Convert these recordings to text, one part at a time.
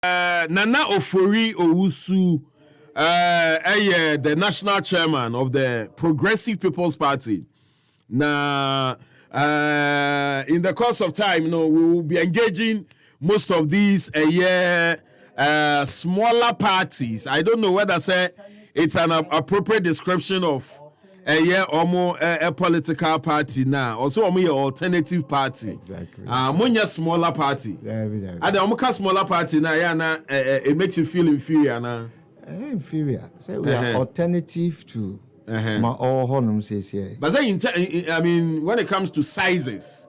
Nana Owusu, the national chairman of the Progressive People's Party. Now, in the course of time, we will be engaging most of these smaller parties. I don't know whether it's an appropriate description of or more a political party now. Also, an alternative party. Exactly. Munya smaller party. And the smaller party now, it makes you feel inferior now. Inferior. So we are alternative to my all honum says here. But then, when it comes to sizes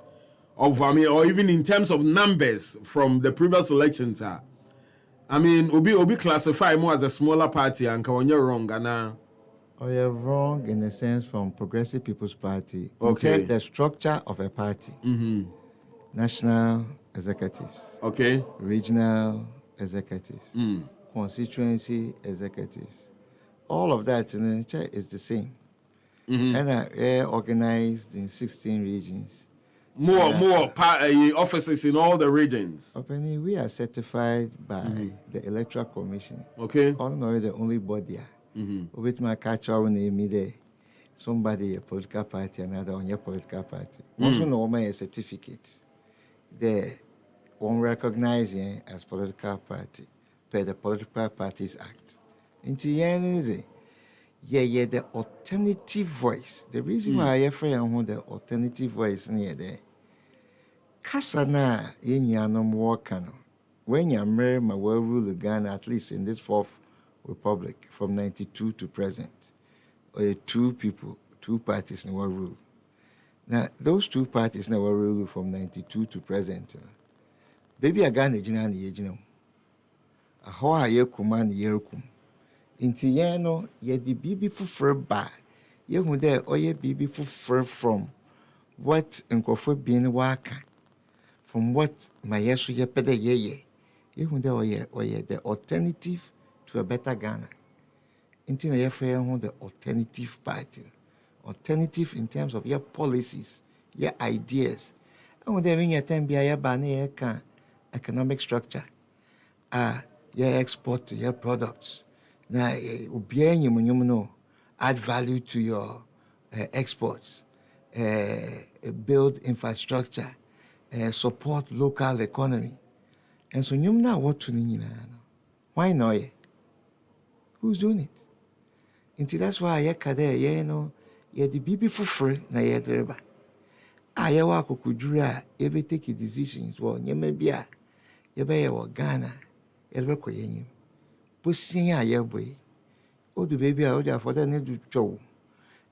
of, or even in terms of numbers from the previous elections, Obi classify more as a smaller party, and when you're wrong, now. Oh, you're wrong in a sense from Progressive People's Party. Okay. The structure of a party. Mm-hmm. National executives. Okay. Regional executives. Constituency executives. All of that in the chair is the same. Mm-hmm. And are organized in 16 regions. More offices in all the regions. We are certified by the Electoral Commission. Okay. I don't know the only body. With my catch our name there. Somebody a political party, another on your political party. Also know my certificate. The one recognizing as political party per the Political Parties Act. Into the the alternative voice. The reason why I find the alternative voice near there. Kasana in Yanam Wakano. When you marry my well rule Ghana, at least in this fourth republic, from 92 to present, two parties in one rule. Now, those two parties in one rule from 92 to present. Baby, I got a Jinan Yejino. A hoa ye kuman yerkum. Inti yano ye the bibi fufre ba. Ye mude or ye bibi fufre from what Nkofo bin waka. From what my yesu ye pede ye. Ye mude or ye the alternative to a better Ghana. Inti na ye free the alternative party. Alternative in terms of your policies, your ideas. And when they mean your time be a bane economic structure. You export your products. Now, add value to your exports, build infrastructure, support local economy. And so, you know what to do. Why not? Who's doing it? Until that's why you're the baby for free, na you're the I work with every take decisions. Well, you may be a Ghana. Elbeko yenyim. Pushing a year boy. Oh, the baby, I would for the need to show.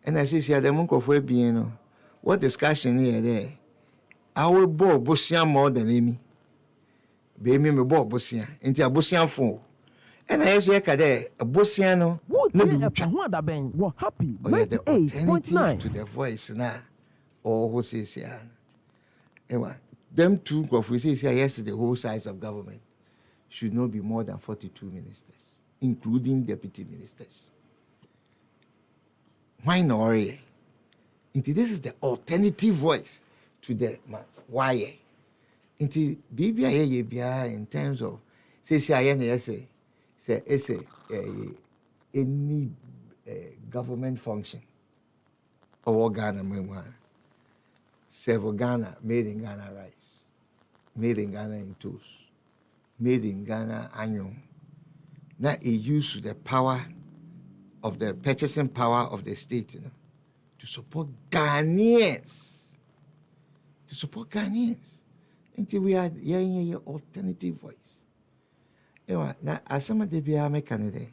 And I say, the monk of Webiano. What discussion here there? I will bore Bossian more than Amy. Baby, me bore Bossian into a Bossian phone. And I say, a Bossiano. What happy? 98.9 to the voice now. Or what says here? Them two of we say yes, the whole size of government should not be more than 42 ministers, including deputy ministers. Why not? This is the alternative voice to the why. BBI in terms of say any government function or Ghana memoir. Serve Ghana, made in Ghana rice, made in Ghana in toast. Made in Ghana annual. Now it used the power of the purchasing power of the state, to support Ghanaians. To support Ghanaians. Until we are hearing your alternative voice. Now, as some of the BRM Canada,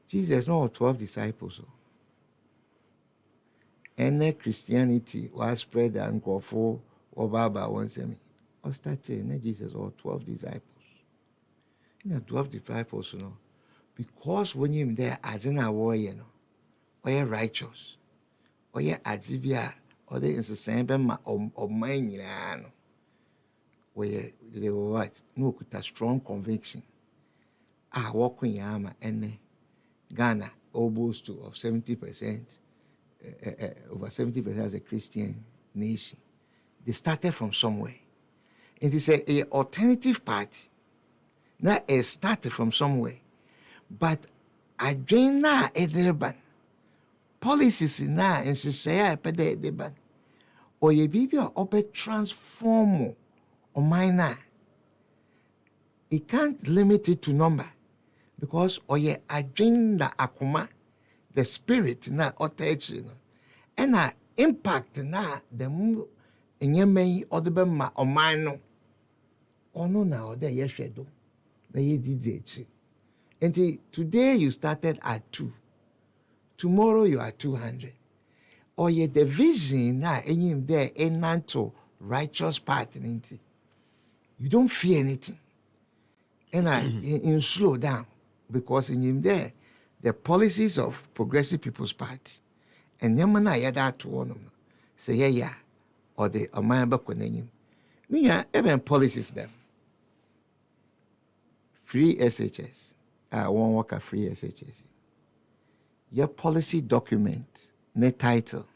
Jesus no 12 disciples. And Christianity was spread and for or Baba once me. Or started Jesus or 12 disciples. 12 disciples, because when you're there as in a warrior, or you're righteous, or you're Azibia, or there is the same or mine, where they were what? No, with a strong conviction. I walk in Yama and Ghana almost to of 70%, over 70% as a Christian nation. They started from somewhere. It is an alternative party Now it started from somewhere. But I join now ban policies now and say I pay the ban. Or ye baby or transform or minor. It can't limit it to number because or ye agenda akuma the spirit na otechi and na impact na the mu enyemei odebema omano ono na ode ye hwedo na ye didi echi. And today you started at 2, tomorrow you are 200. Or ye the vision na enyim there enanto righteous path ninti. You don't fear anything. And in slow down because in him there the policies of Progressive People's Party and yamana yada to one say yeah or the amamba konenim. Minya even policies them. Free SHS. I won't work a free SHS. Your policy document, ne title.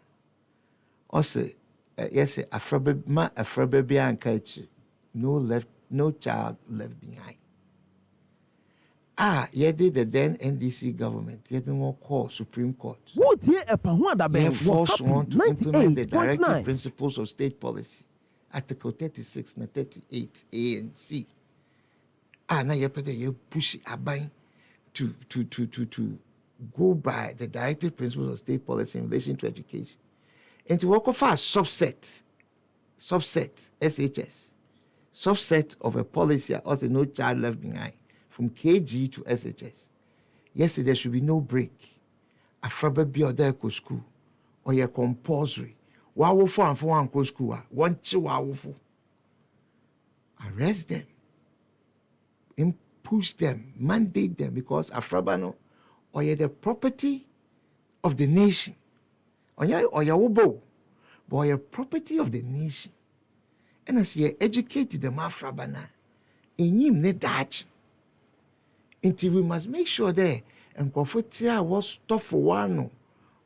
Also, yes, a baby and no child left behind. You did the then NDC government. You didn't want to call Supreme Court. You forced one to implement the directive principles of state policy. Article 36 and 38 A and C. Now you push a bind to go by the directive principles of state policy in relation to education. And to work for a subset, SHS, subset of a policy, also no child left behind, from KG to SHS. Yes, there should be no break. A frabbe be or there go school, or your compulsory. Wow for and for one go school, one chihuahua. Arrest them, push them, mandate them, because a frabano, or you're the property of the nation. Or your ubo, but you're property of the nation. And as you educated the mafrabana, in him ne dach. Until we must make sure there and comfortia was tough for one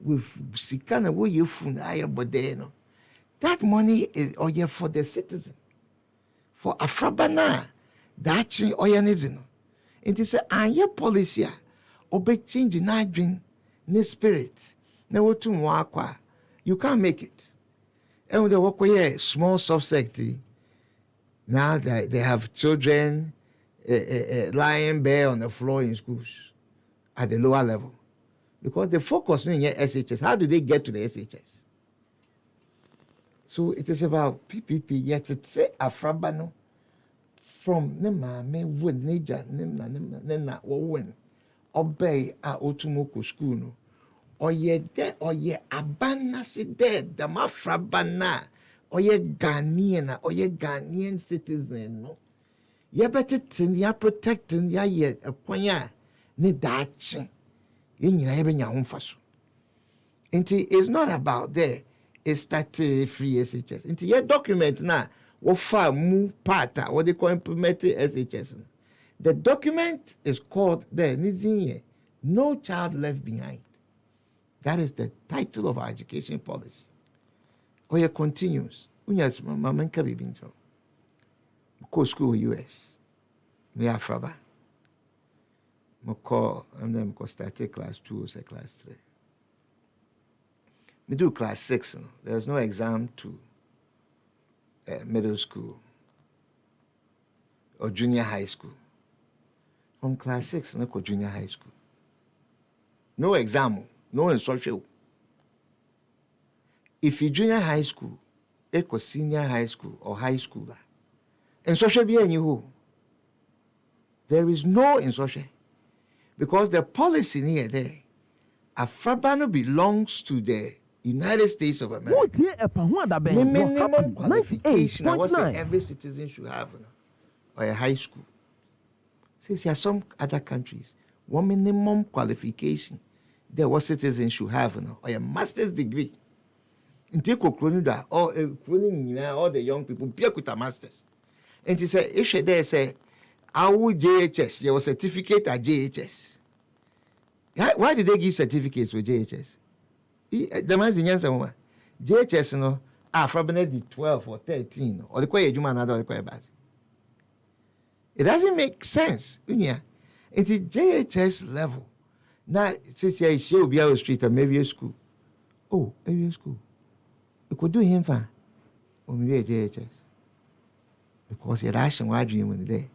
with sikana wo you fund ayabodeno. That money is or yeah for the citizen. For afrabana, dachi oyanizino. It is a your policy obe change na dream ne spirit. Na wotu mwakwa. You can't make it. And with the work here, small subsect. Now they have children lying bare on the floor in schools at the lower level. Because they focus on your SHS. How do they get to the SHS? So it is about PPP. Yet it's a frabano from Nema me would Nija Nena Owen obey a Otumoko school. No. Or ye de or ye abana si dead the mafrabana or ye Ghanaian or ye Ghanaian citizen no ye better tin ya protecting ya ye akwanya ne dachin ye nyina ye benya homfaso nti it's not about there it's that free SHS nti ye document na wo fa mu part what they call implementing SHS the document is called there no child left behind. That is the title of our education policy. Oye continues. Unyas mama nka bibinto. Go school US. Me afraba. Moko I'm start class 2 or class 3. Me do class 6. No? There's no exam to middle school or junior high school. From class 6 no go junior high school. No exam. No in social. If you junior high school, equal senior high school or high schooler, and social be any who. There is no in social. Because the policy near there, a Fabano belongs to the United States of America. The minimum qualification I was saying every citizen should have or a high school. Since there are some other countries, one minimum qualification there was citizens should have or a master's degree. In Teko Kronida or all the young people be with a master's. And he said, if there say, I would JHS, there was certificate at JHS. Why did they give certificates with JHS? The man's in answer, JHS, from 12 or 13, or the quiet human or the quiet bad. It doesn't make sense. It's the JHS level. Now, since she'll be out the street and maybe a school. Oh, maybe a school. You could do him fine. Or maybe a JHS. Because you're asking why dream when there.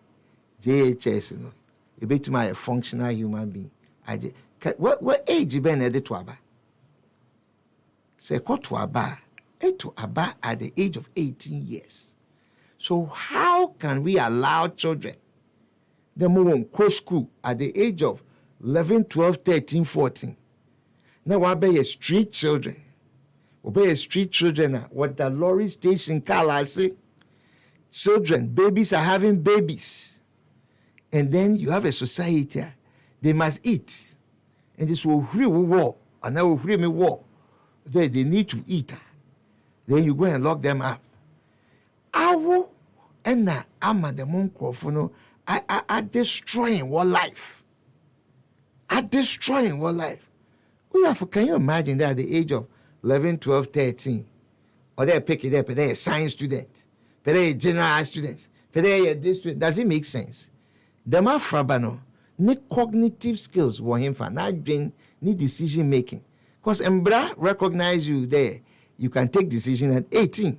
JHS, you know. You bet to my functional human being. What age you been at the Twaba? Say, go to Aba. To Aba at the age of 18 years. So how can we allow children them who go school at the age of 11, 12, 13, 14? Now what be street children? Obey street children what the lorry station car say. Children, babies are having babies. And then you have a society, they must eat. And this will free war, and now will free me war. They need to eat. Then you go and lock them up. Awo and na ama the monkrofo are destroying what life. Are destroying what life. Can you imagine that at the age of 11, 12, 13, or they pick it up, they're a science student, they're a general student, they're this student. Does it make sense? The man frabano, ne cognitive skills were him for not doing ni decision making. Because Embra recognize you there. You can take decision at 18.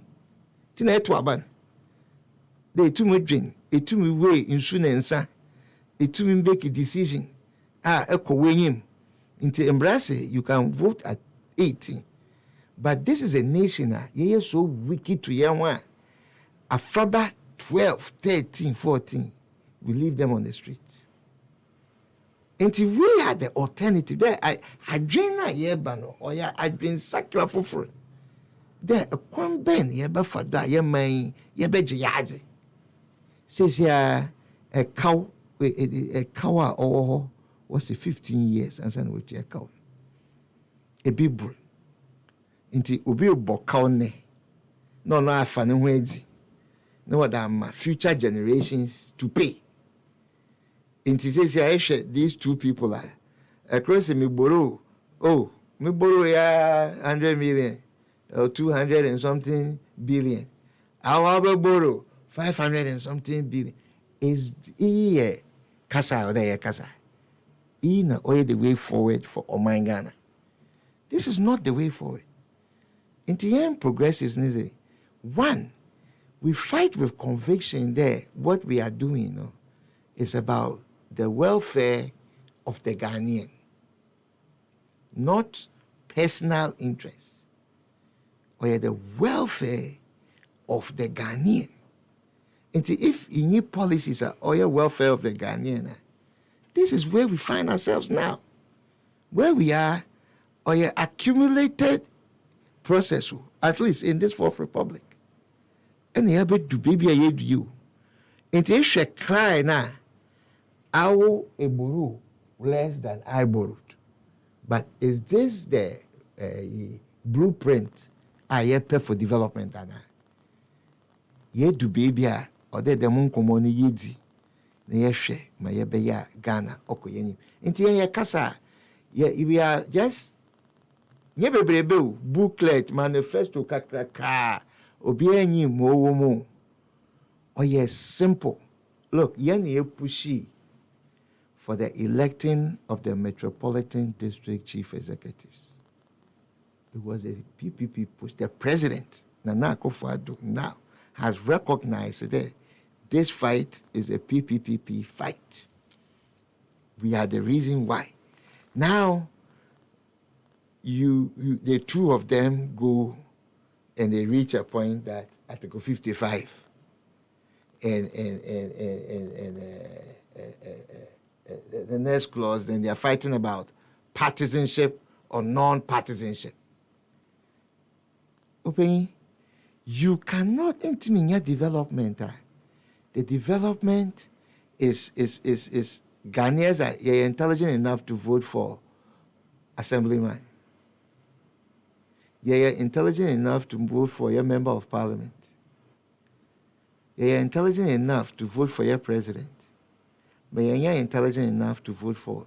Tina etuaban. They too much drink. It too me way in sunensa. It too me make a decision. Eko wenyim. Into embrace, you can vote at 18. But this is a nation you're so wicked to young one. A faba 12, 13, 14. We leave them on the streets. Until we had the alternative. There, I drain a yebano or I drain sakra for. There, a quan ben yeba fada yemay yebeji yazi. Says a cow or what's it 15 years and send with your cow. A bibru. Until ubi bokaune. No, I fan wedi. No, what my future generations to pay. And he says, yeah, these two people are across me borrow. Oh, me borrow 100 million or 200 and something billion. I will borrow 500 and something billion. Is here Kasa or there Kasa? In or the way forward for Oman Ghana. This is not the way forward. In the end, progressives, one, we fight with conviction there. What we are doing, is about the welfare of the Ghanaian, not personal interests, or the welfare of the Ghanaian. And if in your policies are or your welfare of the Ghanaian, this is where we find ourselves now, where we are, or your accumulated process, at least in this Fourth Republic. And you have to be you. And if you cry now, I will borrow less than I borrowed. But is this the blueprint I pay for development? Ye do baby or the demon common yedi. Na share my yebeya Ghana okoyeni. Inti ye kasa we are just ye bebrebe booklet manifesto kakraka obi anyi mo or yes simple. Look, yen ye pushy for the electing of the Metropolitan District Chief Executives. It was a PPP push. The president, Nana Owusu now has recognized that this fight is a PPP fight. We are the reason why. Now, the two of them go and they reach a point that Article 55 and the next clause, then they are fighting about partisanship or non-partisanship. Okay, you cannot intimidate development. The development is Ghanaians are intelligent enough to vote for assemblyman. You're intelligent enough to vote for your member of parliament. You're intelligent enough to vote for your president. But you're intelligent enough to vote for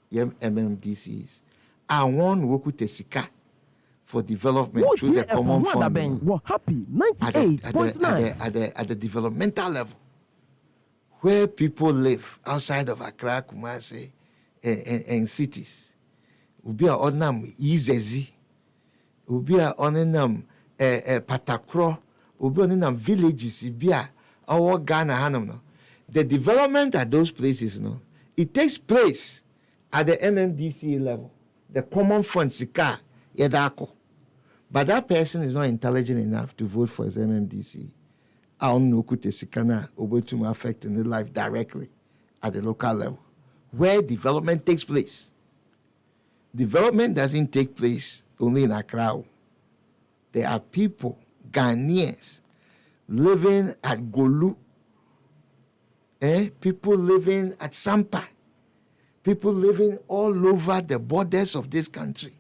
your MMDCs. I want Woku Tesika for development through the common fund. Happy 98.9 at the developmental level. where people live outside of Accra, Kumasi, and cities. Ubi a onam Izezi, ubi a onenam Patakro, ubi onenam villages, ubi a our Ghana Hanam. No. The development at those places, no, it takes place at the MMDC level, the common fund sika yedako. But that person is not intelligent enough to vote for his MMDC. I don't know kute sikana obotum affecting the life directly at the local level, where development takes place. Development doesn't take place only in Accra. There are people, Ghanaians, living at Golu, people living at Sampa, people living all over the borders of this country.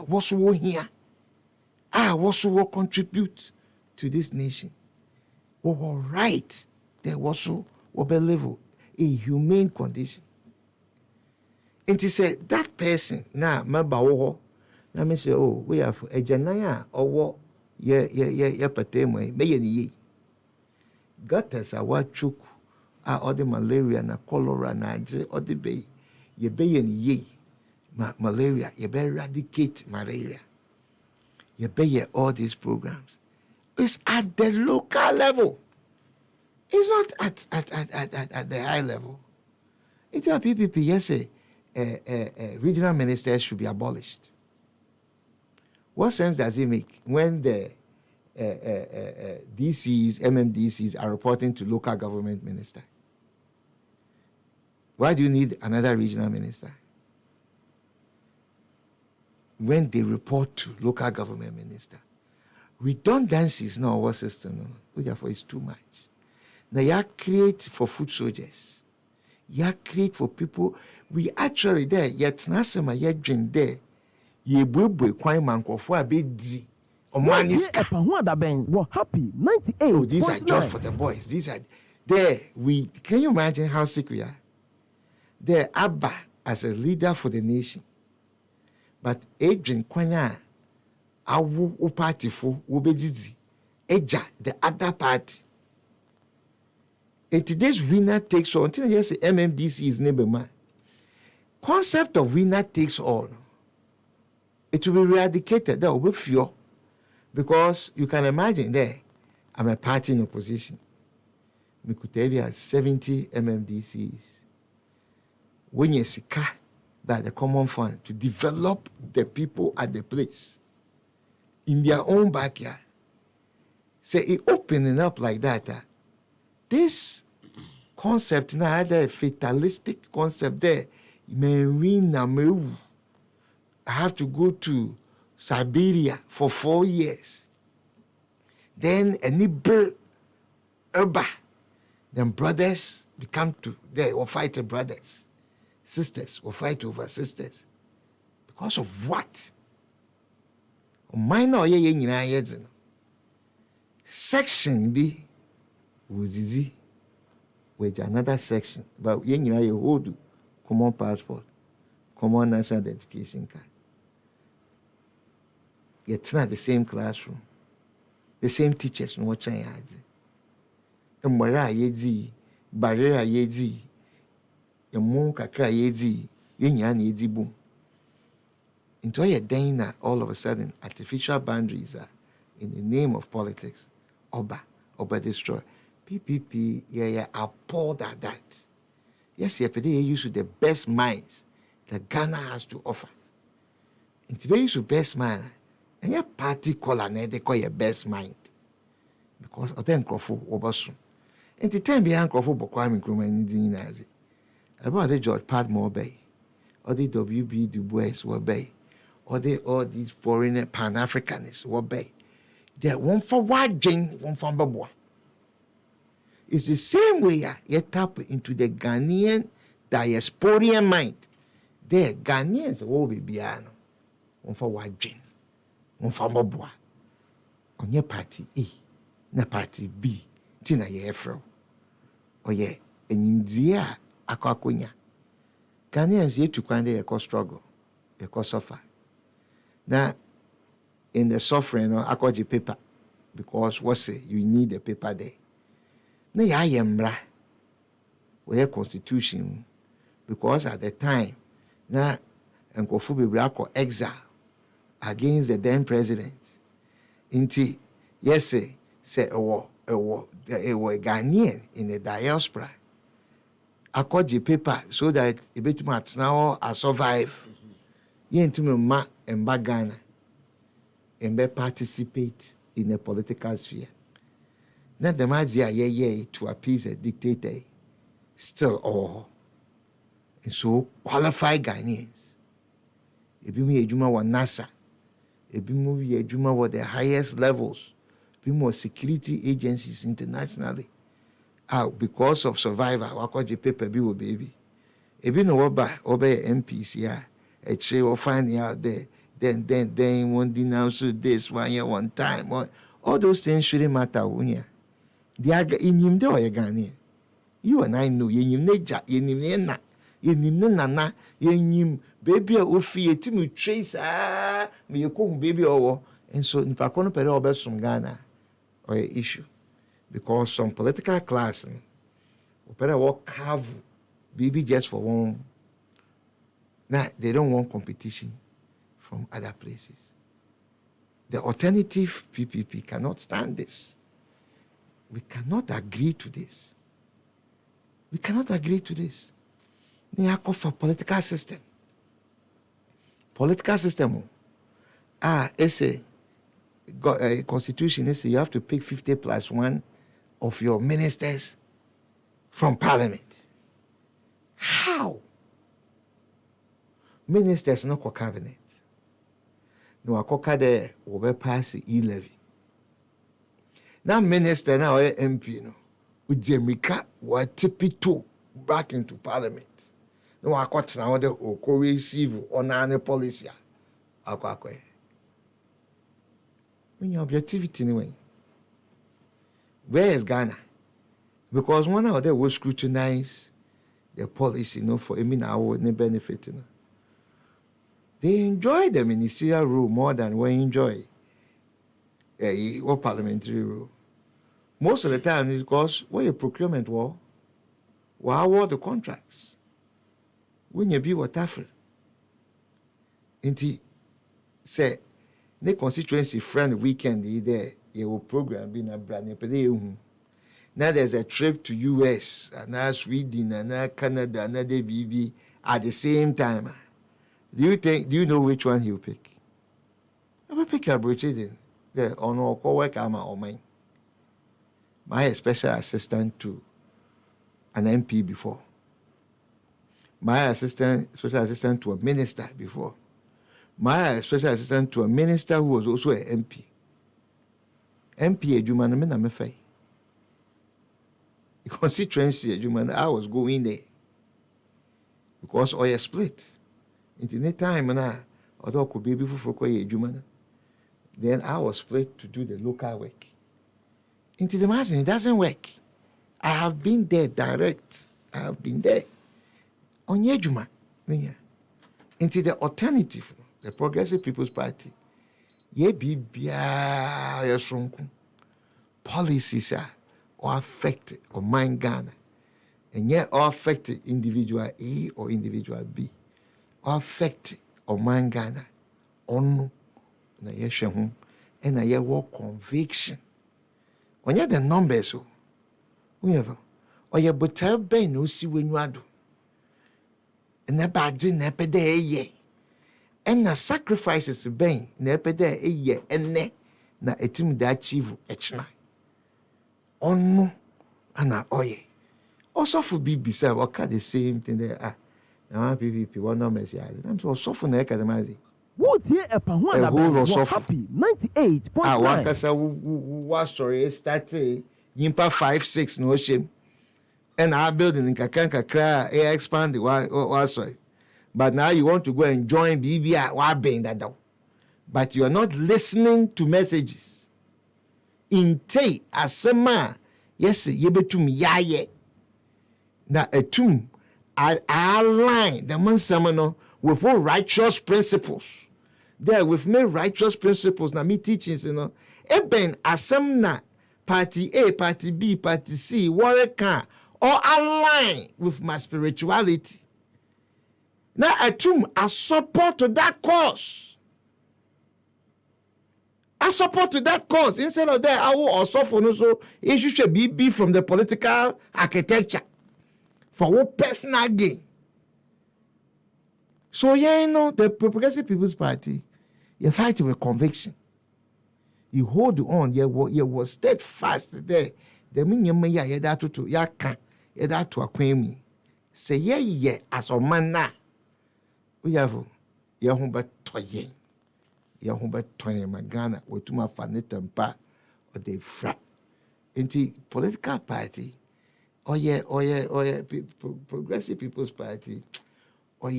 What's war here? What's war contribute to this nation? What were right? There was what be level a humane condition. And he said that person now mabawo. Now me say we have a janaya or what ye patemo me ye. Gutters are what chook all the malaria na cholera na all the bay ye ye malaria ye be eradicate malaria. You pay all these programs. It's at the local level. It's not at the high level. It's a PPP, yes, regional ministers should be abolished. What sense does it make when the DCs, MMDCs are reporting to local government minister? Why do you need another regional minister? When they report to local government minister. Redundancy is not our system. Therefore, it's too much. Now, you create for food soldiers. You create for people. We actually there, yet Nasema, yet drink there. Ye bwe kwai mankofo abedi. We're happy 98. Oh, these are just for the boys. These are there. Can you imagine how sick we are? There, Abba as a leader for the nation. But Adrian Kwanya, our party for Ubedidi, Eja, the other party. And today's winner takes all. Until you say MMDC is neighbor man. Concept of winner takes all. It will be eradicated. That will be fear. Because you can imagine there, I'm a party in opposition. We could tell you 70 MMDCs. When you see by the common fund to develop the people at the place in their own backyard. Say it opening up like that. This concept now had a fatalistic concept there. I have to go to Siberia for 4 years. Then any bird, then brothers become they will fight the brothers. Sisters will fight over sisters. Because of what? Minor section B with another section. But you hold common passport, common national identification card. It's not the same classroom. The same teachers no watching ads. And barrier yedi. Boom. Into a day all of a sudden, artificial boundaries are in the name of politics. Oba destroy. PPP, appalled at that. Yes, they use the best minds that Ghana has to offer. And today use the best mind. And your party color, they call your best mind. Because I think Crawford Obasun. And the time behind Crawford Bokwame Nkrumah in the about the George Padmore Bay, or the W.B. Du Bois were Bay, or all these foreign Pan-Africanists were Bay. They're one for white Jane, one for Babwa. It's the same way you tap into the Ghanaian diasporian mind. There, Ghanaians will be Biano, one for white Jane, one for Babwa. On your party A, na party B, Tina Yefro, or ye, and India. Akwakunya. Ghanaians yet to find a struggle, a suffer. Now, in the suffering, akwaji paper, because what's it? You need a paper there. Na ya yembra, where constitution, because at the time, na nkofu bebree exile against the then president. Inti, yes, say a Ghanaian in the diaspora. I called the paper so that a bit much now I survive. You into me and Ghana and participate in the political sphere. Not the idea to appease a dictator, still all. And so qualified Ghanaians. If you mean Ejuma wa NASA, if you move Ejuma wa the highest levels, be more security agencies internationally. Because of survivor, I call the paper be with baby. If you know what obey MPs here, a chair will find you out there. Then won't denounce this 1 year, 1 time. All those things shouldn't matter. The in him there are Ghanaian. You and I know you nature, you name Nana, you baby or fear to trace me baby or and so in Pacono Peroba from Ghana or issue. Because some political class better walk carve baby just for one. Now they don't want competition from other places. The alternative PPP cannot stand this. We cannot agree to this. We cannot agree to this. They are called for political system. Political system. It's a constitution. It's you have to pick 50+1 of your ministers from parliament. How? Ministers no cabinet. No akoka there will pass the e-levy. Now minister now MP no. Ujemika wa tipito back into parliament. No akot na wode oko receive on policy. Akwa. When your objectivity anyway. Where is Ghana? Because one of them will scrutinize the policy, for a minute hour and benefit. They enjoy the ministerial rule more than we enjoy or parliamentary rule. Most of the time, it's because when a procurement war, we award the contracts. When you be what after, inti say, the constituency friend weekend there, you will program being a brand new. Now there's a trip to US, and now Sweden, and now Canada, and now the BB at the same time. Do you know which one he'll pick? I will pick a British. Yeah, on our co-work, I'm on mine. My special assistant to an MP before. My special assistant to a minister before. My special assistant to a minister who was also an MP. MP Ejuma na me fay. The constituency Ejuma I was going there. Because oil split. Into the time na although could be before Ejuma. Then I was split to do the local work. Into the margin, it doesn't work. I have been there direct. I have been there. On Ejuma. Into the alternative, the Progressive People's Party. Ye be policies or affect or mind Ghana, and yet or affect individual A or individual B, or affect or mind Ghana, on na ye shehun, and na ye work conviction. When you the numbers, so whenever or ye butter ben no see when you are do, and na bad din na pede ye. And na sacrifices ben na epede eye enne na etim da achieve echna onu ana oye also for BBC waka the same thing there na PPP one no mess ya I'm so for na academize What here a Pahua happy 98.9 wakasa wa story start yimpa 5-6 no shame and our building in kakra expand the sorry. But now you want to go and join BBI, but you are not listening to messages. In Tay, Asema, yes, yebetum yaye. Now a tomb, I align the man samano with all righteous principles. There with me righteous principles, na me teachings, Eben asemna party A, party B, party C, wareka, or align with my spirituality. Now I support to that cause. I support to that cause. Instead of that, I will also for so issue should be from the political architecture for what personal gain. So the Progressive People's Party, you fight with conviction. You hold on, you was steadfast there. The minimum ya that to ya can that to acquaint say yeah as a man now. We have ya humba toyen. Ya humba toyen magana we to my fanetampa or they fra. Into political party Progressive People's Party. Or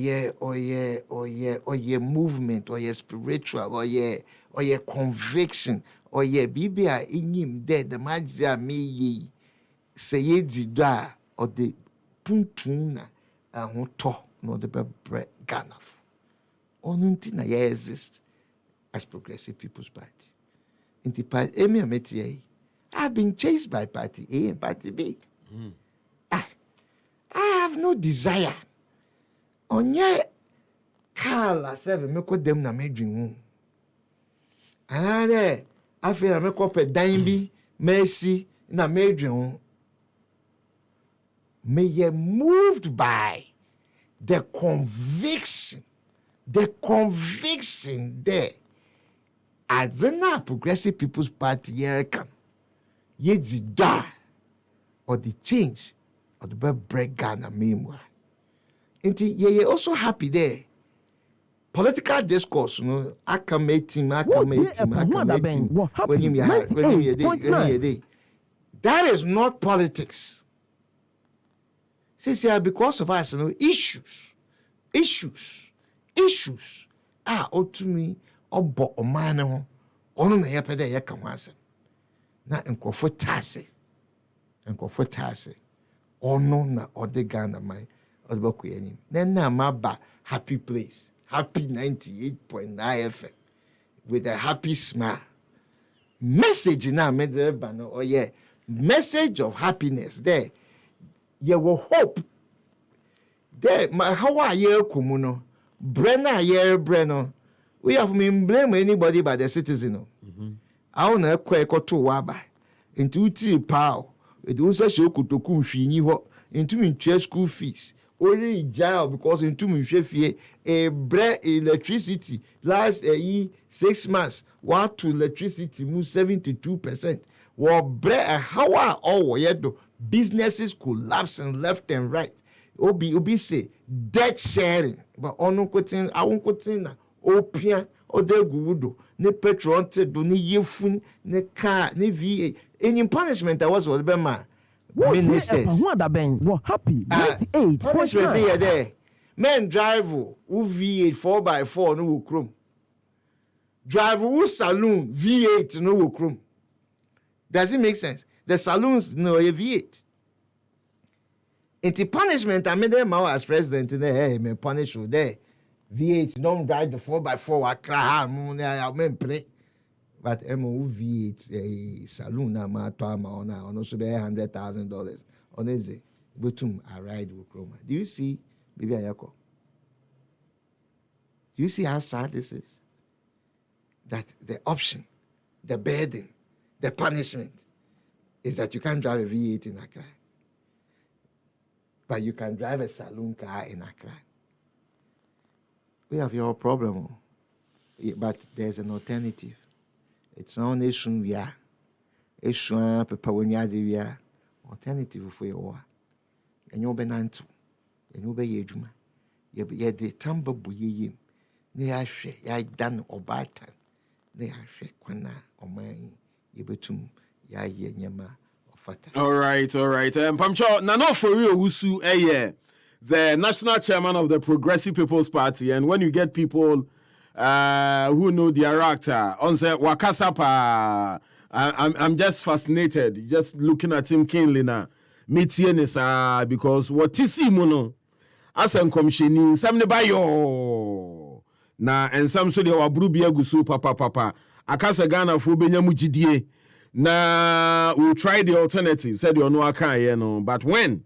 movement, or spiritual, or conviction, or bibia in him dead, the major me say ye da or the puntuna and to no the bread ganaf. Onuntina ye exist as Progressive People's Party. In the party, I've been chased by party A and party B. I have no desire. Onye kala seven me ko dem na medwin anade afi na me ko pe dan bi mercy na medwin may ye moved by the conviction there as na Progressive People's Party here come ye da or the change or the break Ghana meanwhile. And you're also happy there. Political discourse, I can make him. When you that is not politics. Say, because of us, issues. To me, or man, on the yapper there, come once. Not in comfort tasse. Or no, not or the Ghana mine. Then now my happy place, happy 98.9 FM with a happy smile. Message now made the banner message of happiness there. You will hope there. My how are you, Kumuno? Brenner. We have been blame anybody but the citizen. I don't know quite to waba into tea pow. It was a show to come into me school fees. Only jail because into me a bread electricity last 6 months. What to electricity move 72%. Well, bread a how all businesses collapsing left and right. Obi say debt sharing, but ono kotin I won't kotin opia or de gudo ne petrol do ni yefun ne car ne VA. Any punishment I was what be man. Ministers. Happy 98. There. Men drive who V8 4x4 no chrome. Drive who saloon V8 no chrome. Does it make sense? The saloons no a V8. It's punishment I made them as president in there. Me punish you there. V8 don't drive the 4x4 I cry men play. But MOV8 a saloon na ma to ama on also be $100,000 on eze botum a ride with chroma. Do you see baby ayako? Do you see how sad this is? That the option, the burden, the punishment is that you can't drive a V8 in Accra. But you can drive a saloon car in Accra. We have your problem. But there's an alternative. It's not nation we are. It's alternative for you. And you'll be nantu. And you'll be yejuma. You be the tamba buye. They are she, ya done or batan. They are she, quana, or mine. You betum, ya ye nyama, or fata. All right. Pamcho, Nana Owusu the national chairman of the Progressive People's Party. And when you get people who know their actor, on the Wakasapa, I'm just fascinated, just looking at him keenly now. Because what is mono as a commissioning, some bayo na and some so they were brubia gusu papa. Akasa Ghana for Benyamujidie. Na we'll try the alternative, said you know, but when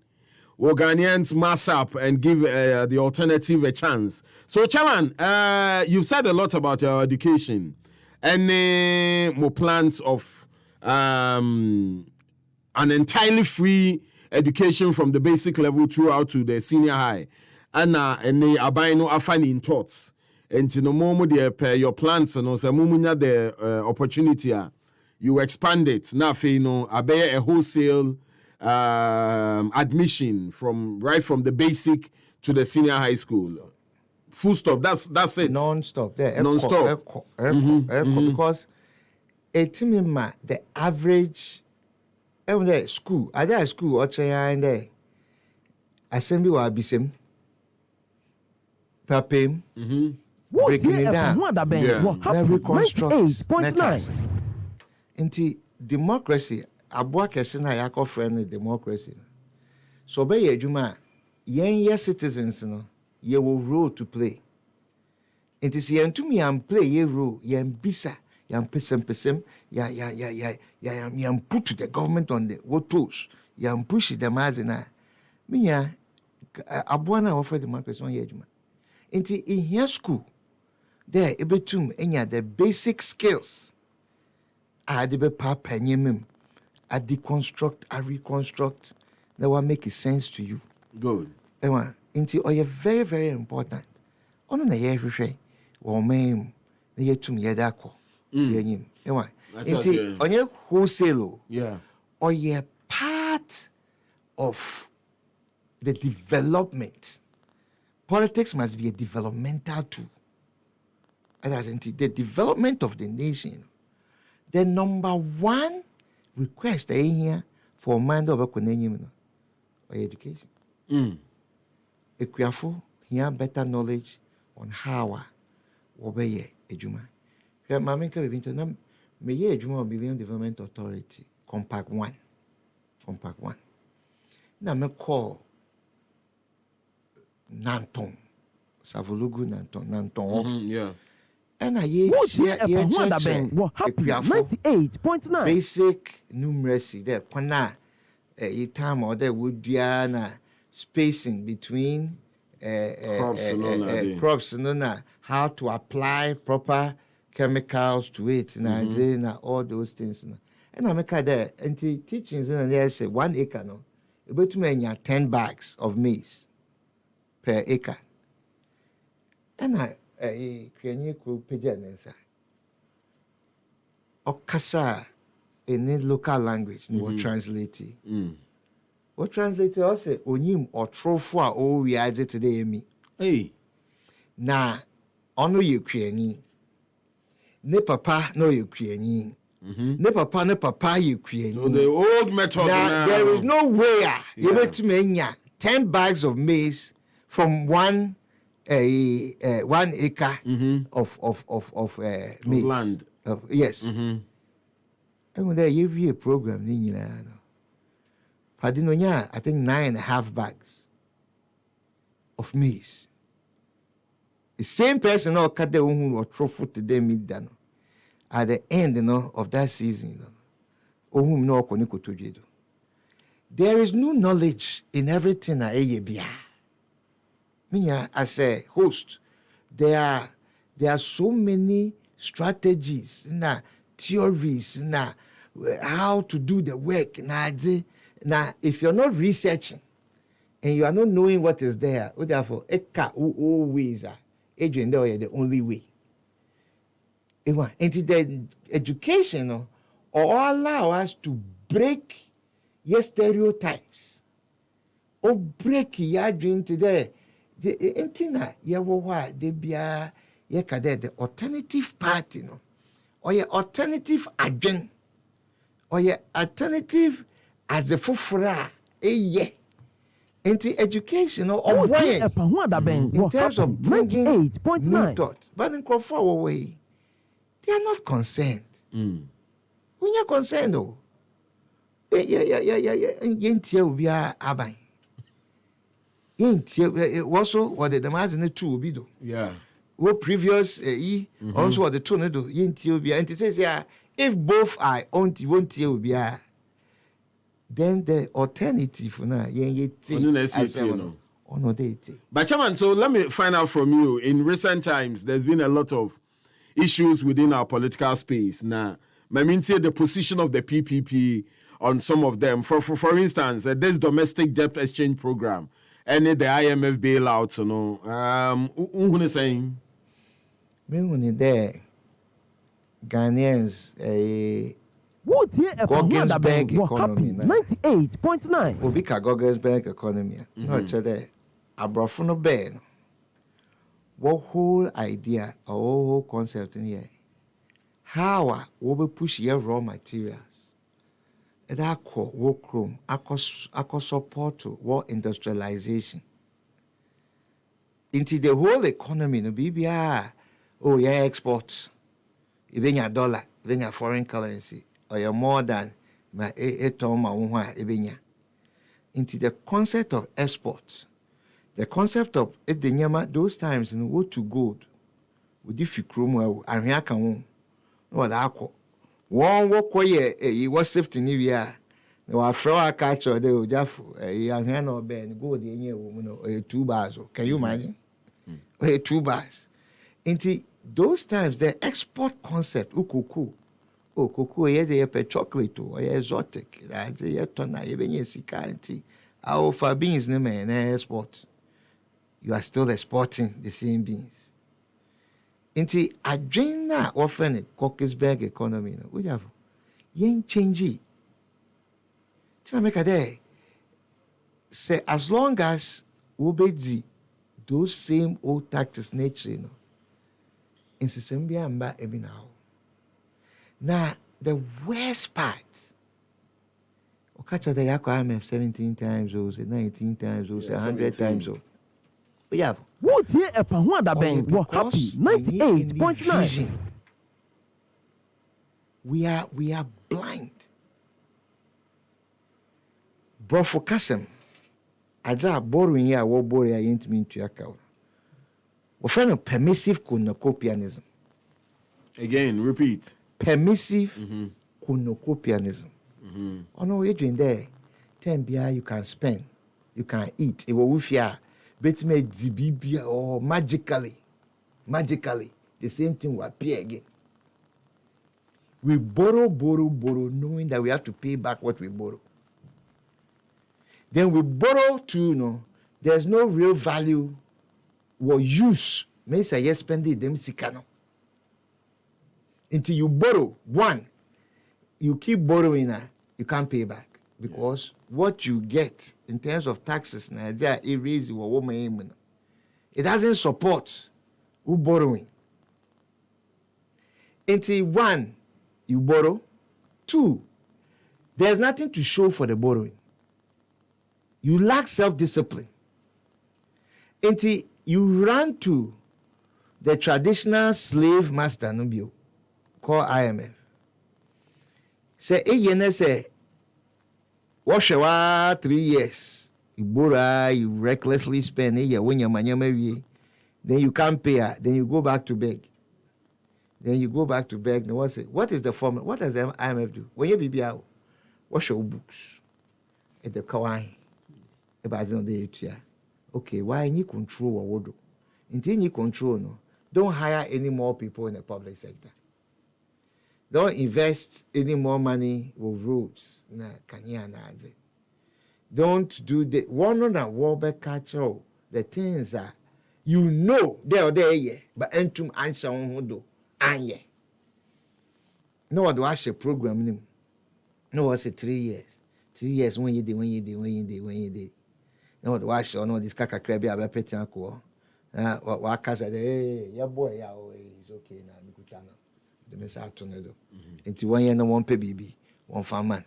will Ghanaians mass up and give the alternative a chance. So, Chairman, you've said a lot about your education. Any more plans of an entirely free education from the basic level throughout to the senior high? And any abino afani in thoughts. And to no more your plans and also the opportunity. You expand it. Now, you know, a wholesale admission from the basic to the senior high school. Full stop. That's it. Non-stop. Non-stop. Because the average school, other school, and there assembly will be same. Papim. Breaking it down. Then reconstruct. Into democracy, aboa kese na yakọ friend democracy. So be ye adwuma, yen citizens no, ye will role to play. Into si yen tumi am play ye role, yen bisa, yen pesem, yen put the government on the what tools, yen push them as na. Minya aboa na offer democracy on ye adwuma. Into in here school, there ebetum enya the basic skills. I be papa nyemem. I deconstruct, I reconstruct. That will make it sense to you. Good. Into oh, very, very important. Ono na ye hwehwe. Wo mem na ye tum ye da ko. Ye nyim. Into onye wholesale. Yeah. Or ye part of the development. Politics must be a developmental tool. And as in the development of the nation. The number one request here for mind of or education. Equiafo here better knowledge on how obey ejuma. Here, Mamma can be to me ejuma Billion Development Authority, Compact 1. Now me call Nanton, Savulugu Nanton. Yeah. And I hear 98.9 basic numeracy there. Kwana a time or there would be an spacing between crops and how to apply proper chemicals to it and all those things. And I make there and teachings and there say 1 acre no about to make 10 bags of maize per acre. And I Kriani could pay answer. Okasa in a local language, what translate it. What translate it also onim or trofwa o we add it today me. Hey. Na ono you Kriani. Ne papa no you Kriani. Ne papa you Kriani. So the old method now. There is no way you want to make 10 bags of maize from 1 acre of maize. Land. Yes. And when they give you a program, I think 9.5 bags of maize. The same person or cut the one or throw foot to them mid at the end of that season. There is no knowledge in everything as a host, there are so many strategies, theories, how to do the work. Now, if you're not researching and you are not knowing what is there, therefore, always the only way. And the education or allow us to break your stereotypes or break your dream today. The intina yawa de bia yakade the alternative party or your alternative adwen or your alternative as a fufura into education or way in terms of bringing new thoughts. But in Crawford way, they are not concerned. When you're concerned, also what the demands in the two bido. Yeah. What previous also what the two do and it says if both I won't be then the alternative now, But Chairman, so let me find out from you. In recent times, there's been a lot of issues within our political space. Now, I mean, say the position of the PPP on some of them. For instance, this domestic debt exchange program, and the IMF bailout, you know, who is saying? Me there, Ghanaians, Gogglesberg economy 98.9. Obi ka Gogglesberg economy. No, there. Abrafo no bear. What whole idea or whole concept in here? How we push your raw materials? It akọ work room, akọ support to war industrialization. Into the whole economy, no BBR. Oh yeah, exports. Even your dollar, even your foreign currency, or your more than my into the concept of exports. The concept of those times in what to gold, with if you chrome and here come what I call one walk where you was safety new year. No, I throw a catch or they will just a young hand or ben go the any woman or 2 bars. Can you imagine? 2 bars. Into those times, the export concept, cocoa, yeah, they chocolate or exotic. That's a ton, even yes, our for beans, name and export. You are still exporting the same beans. Into a drain that often a Gogglesberg economy, we have yen change it. Tina make a day. Say as long as we those same old tactics nature, in Sisembia and back every now. Now, the worst part, catch the IMF 17 times, or 19 or 100 times. We have. What year a Pahwanda Bank were happy 98.9. We are blind. Bro for Kasem, Aja borrowing here, what borrow I ain't mean to account. We find a permissive cornucopianism. Again, repeat. Permissive cornucopianism. Oh no, you're doing there. 10 beer you can spend, you can eat. It will with you. Bet me DBB or magically, the same thing will appear again. We borrow, knowing that we have to pay back what we borrow. Then we borrow to there's no real value or use. May say yes, spend it, them sikano. Until you borrow, one, you keep borrowing, you can't pay back. Because what you get in terms of taxes, Nigeria, it raises your woman. It doesn't support who borrowing. Until one, you borrow. Two, there's nothing to show for the borrowing. You lack self-discipline. Until you run to the traditional slave master, Nubio, called IMF. Say, wash 3 years. You borrow, you recklessly spend a year when your money maybe. Then you can't pay her. Then you go back to beg. Now what is the formula? What does the IMF do? When you be out, wash your books. At the kawaii. Okay, why you control what do? Until you control, don't hire any more people in the public sector. Don't invest any more money with roads. Don't do the one on a wallback catcher. The things are, they are there, but entum answer on do anye. No one do a program. No, I say 3 years. 3 years when you did. No one do I show no this kaka crabby about petty uncle. Wakaza, your boy, is okay now. The message tornado. Into 1 year no one pay baby, one farm man.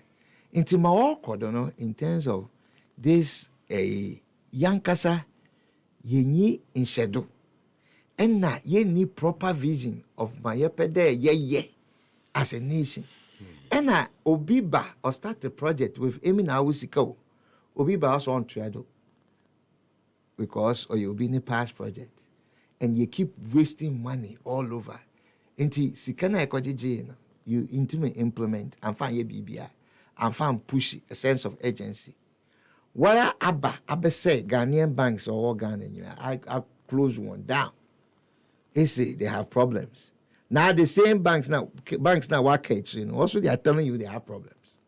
Into my work, in terms of this young kasa, ye need in shadow. And now ye need proper vision of my yepede as a nation. And now Obiba or start a project with Nana Owusu Obiba also on triado. Because or you'll be in a past project. And you keep wasting money all over. Inti sikana ekoji you intimate implement and find your BBI. and found push a sense of urgency. What Abba say Ghanaian banks or all Ghana, I close one down. They say they have problems. Now the same banks now work, also they are telling you they have problems.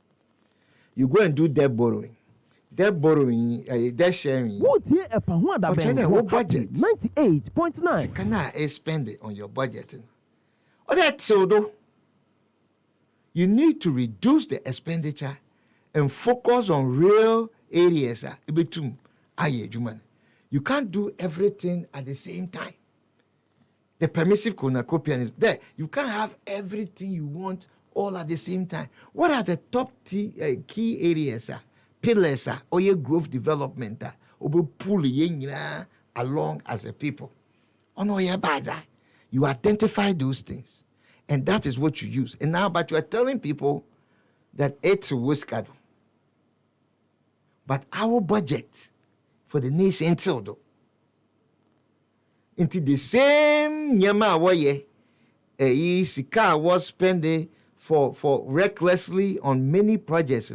You go and do debt borrowing. Debt sharing. What year a budget 98.9. Can I spend it on your budget? Or that's so though. You need to reduce the expenditure and focus on real areas. You can't do everything at the same time. The permissive cornucopia is there. You can't have everything you want all at the same time. What are the top key areas? Pillars or your growth development or pull along as a people. Oh no, yeah, bad. You identify those things, and that is what you use. And now, but you are telling people that it's a whisker. But our budget for the nation though, into the same nyama waye sika was spending for recklessly on many projects,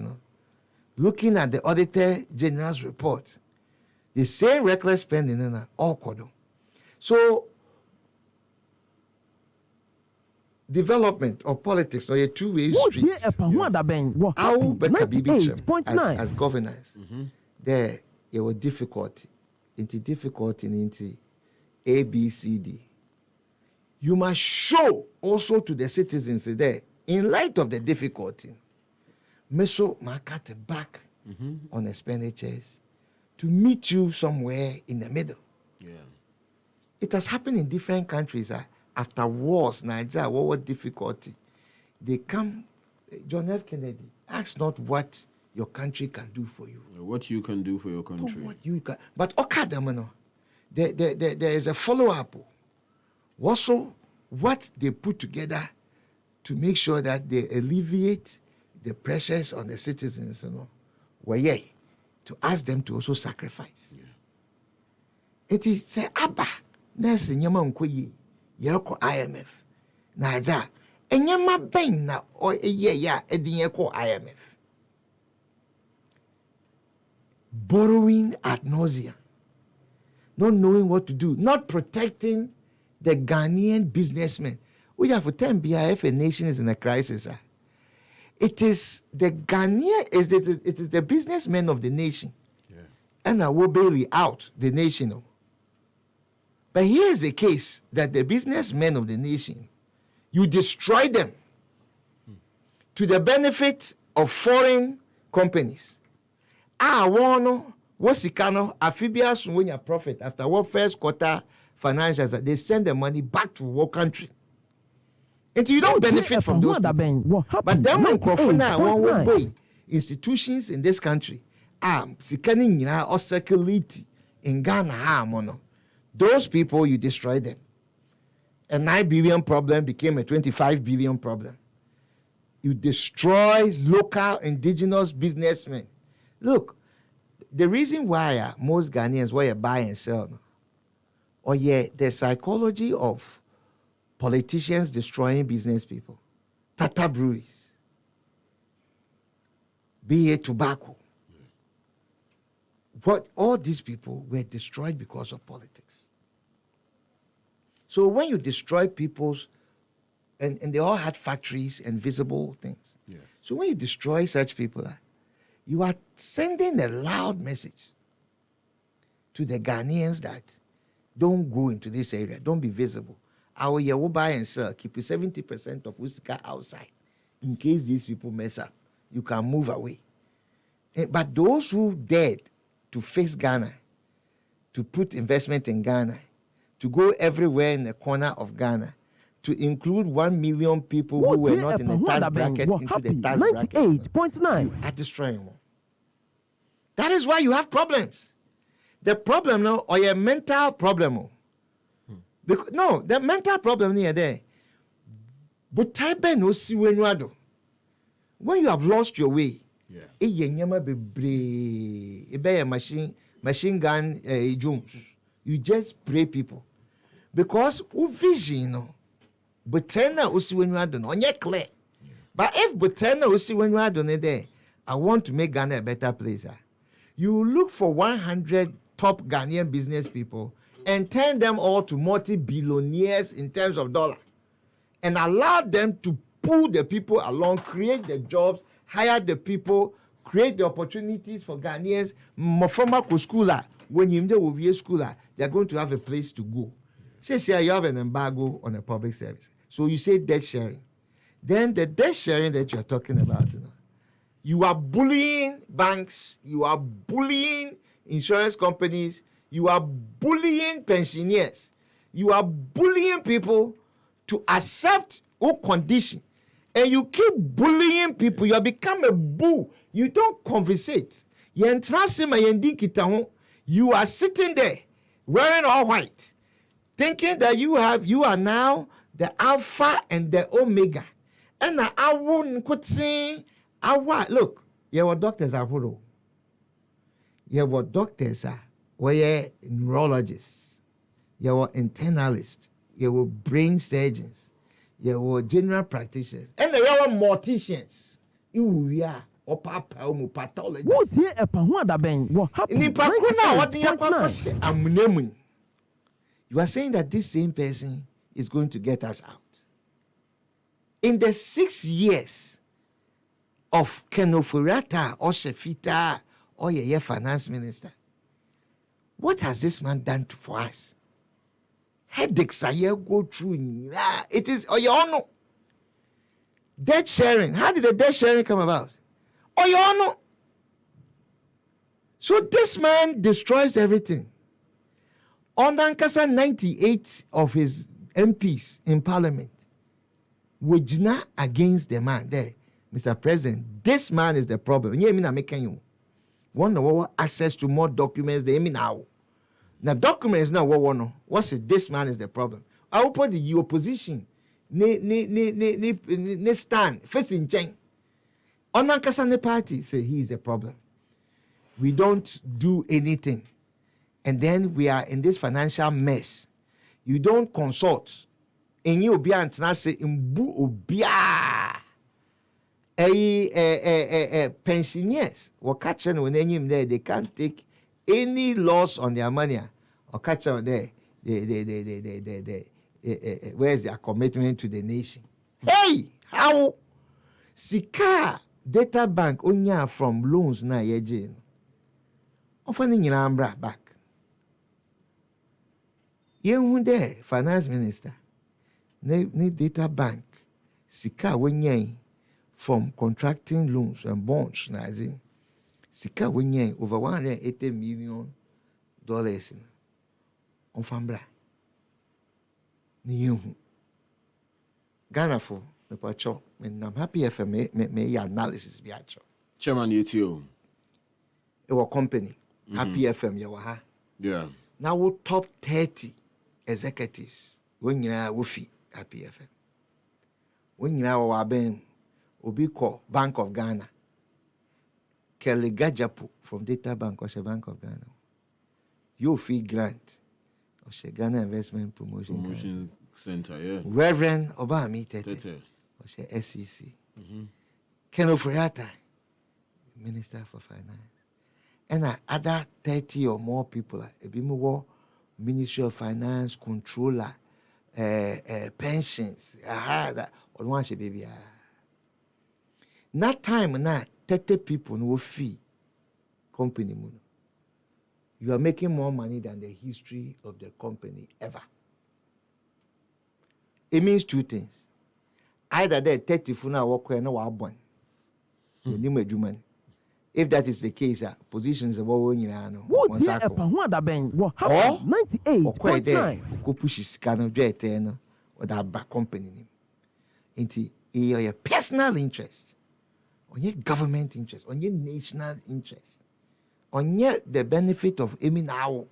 Looking at the Auditor General's report, the same reckless spending all kodo. So development or politics or a two-way street. How as governors, there was difficulty into ABCD. You must show also to the citizens there, in light of the difficulty, meso market back on expenditures to meet you somewhere in the middle. Yeah. It has happened in different countries. After wars, Nigeria, what difficulty? They come, John F. Kennedy, ask not what your country can do for you. What you can do for your country. What you can. But there is a follow-up. Also, what they put together to make sure that they alleviate the pressures on the citizens, to ask them to also sacrifice. Yeah. It is say, Abba, there's a Yaman Koyi, Yerko IMF, Naja, and Yama Bain or a year, a Diako IMF. Borrowing ad nauseam, not knowing what to do, not protecting the Ghanaian businessmen. We have for 10 BIF, a nation is in a crisis. It is the Ghanaian, it is the businessmen of the nation. Yeah. And I will bail out the nation. But here's the case that the businessmen of the nation, you destroy them to the benefit of foreign companies. Wasikano, amphibious when your profit after what first quarter financials, they send the money back to war country. And you don't benefit from those people. But then when boy institutions in this country scanning or circulate in Ghana, those people you destroy them. A 9 billion problem became a 25 billion problem. You destroy local indigenous businessmen. Look, the reason why most Ghanaians why you buy and sell, the psychology of politicians destroying business people, Tata breweries, BA tobacco. What all these people were destroyed because of politics. So when you destroy people's, and they all had factories and visible things. Yeah. So when you destroy such people, you are sending a loud message to the Ghanaians that don't go into this area, don't be visible. Our year will buy and sell, keep 70% of Usika outside. In case these people mess up, you can move away. But those who dared to face Ghana, to put investment in Ghana, to go everywhere in the corner of Ghana, to include 1 million people who were not in the tax bracket into the tax bracket, 98.9. you are destroying them. That is why you have problems. The problem now, or a mental problem. Because, no, the mental problem near there. But type no see when you have lost your way, machine gun Jones. You just pray people. Because vision, but tena usi when you are done on your clear. But if but tena usi when you are done there, I want to make Ghana a better place. You look for 100 top Ghanaian business people and turn them all to multi-billionaires in terms of dollar and allow them to pull the people along, create the jobs, hire the people, create the opportunities for Ghanaians. Former schooler, when you will be a schooler, they're going to have a place to go. Say you have an embargo on a public service. So you say debt sharing. Then the debt sharing that you're talking about, you are bullying banks, you are bullying insurance companies, you are bullying pensioners, you are bullying people to accept your condition. And you keep bullying people, you have become a bull. You don't conversate. You are sitting there wearing all white, thinking that you are now the alpha and the omega. And I wouldn't say, look, your doctors are who? Your doctors are neurologists, your internalists, your brain surgeons, your general practitioners, and your morticians. You are pathologists. What's here what happened? You are saying that this same person is going to get us out. In the 6 years of Kenofurata or Shefita or your finance minister, what has this man done for us? Headaches are here go through. It is Oyono. Debt sharing. How did the debt sharing come about? Oyono. So this man destroys everything. On Ankasa, 98 of his MPs in parliament were not against the man there. Mr. President, this man is the problem. You mean I'm making you want to access to more documents than me now. Now documents now what's it? This man is the problem. I will put the opposition ne stand facing change. On Ankasa ne party say he is the problem. We don't do anything. And then we are in this financial mess. You don't consult. And you be antina say imbu obia. Pensioners were catching when there, they can't take any loss on their money or catch on there. Where's their commitment to the nation? Hey, how? Sika data bank onya from loans na yeje. Often in Ambra back. Yen there, finance minister, ne data bank, sika wenye from contracting loans and bonds, na zin. Sika wenye over $180 million on Fambra. Ni yehu. Ghana for me pacho, I'm happy if me analysis be acho. Chairman UTO. Our company, Happy FM, yawaha. Yeah. Now we top 30 executives. When you are Wufi, Happy FM. When you are Wabem, Obiko, Bank of Ghana. Kelly Gajapu from Data Bank, or Bank of Ghana. Yofi Grant, or Ghana Investment Promotion Center, yeah. Reverend Obami Tete, or SEC. Ken Ofriata, Minister for Finance. And other 30 or more people, a Ministry of Finance, Controller, pensions, that one should be. That time, 30 people no fee company. You are making more money than the history of the company ever. It means two things. Either they're 30 funa work or no one. If that is the case, positions of all you know. What happened? 98.9. Go push his kind of jet or that back company. Into your personal interest, on your government interest, on your national interest, on your the benefit of Emi now.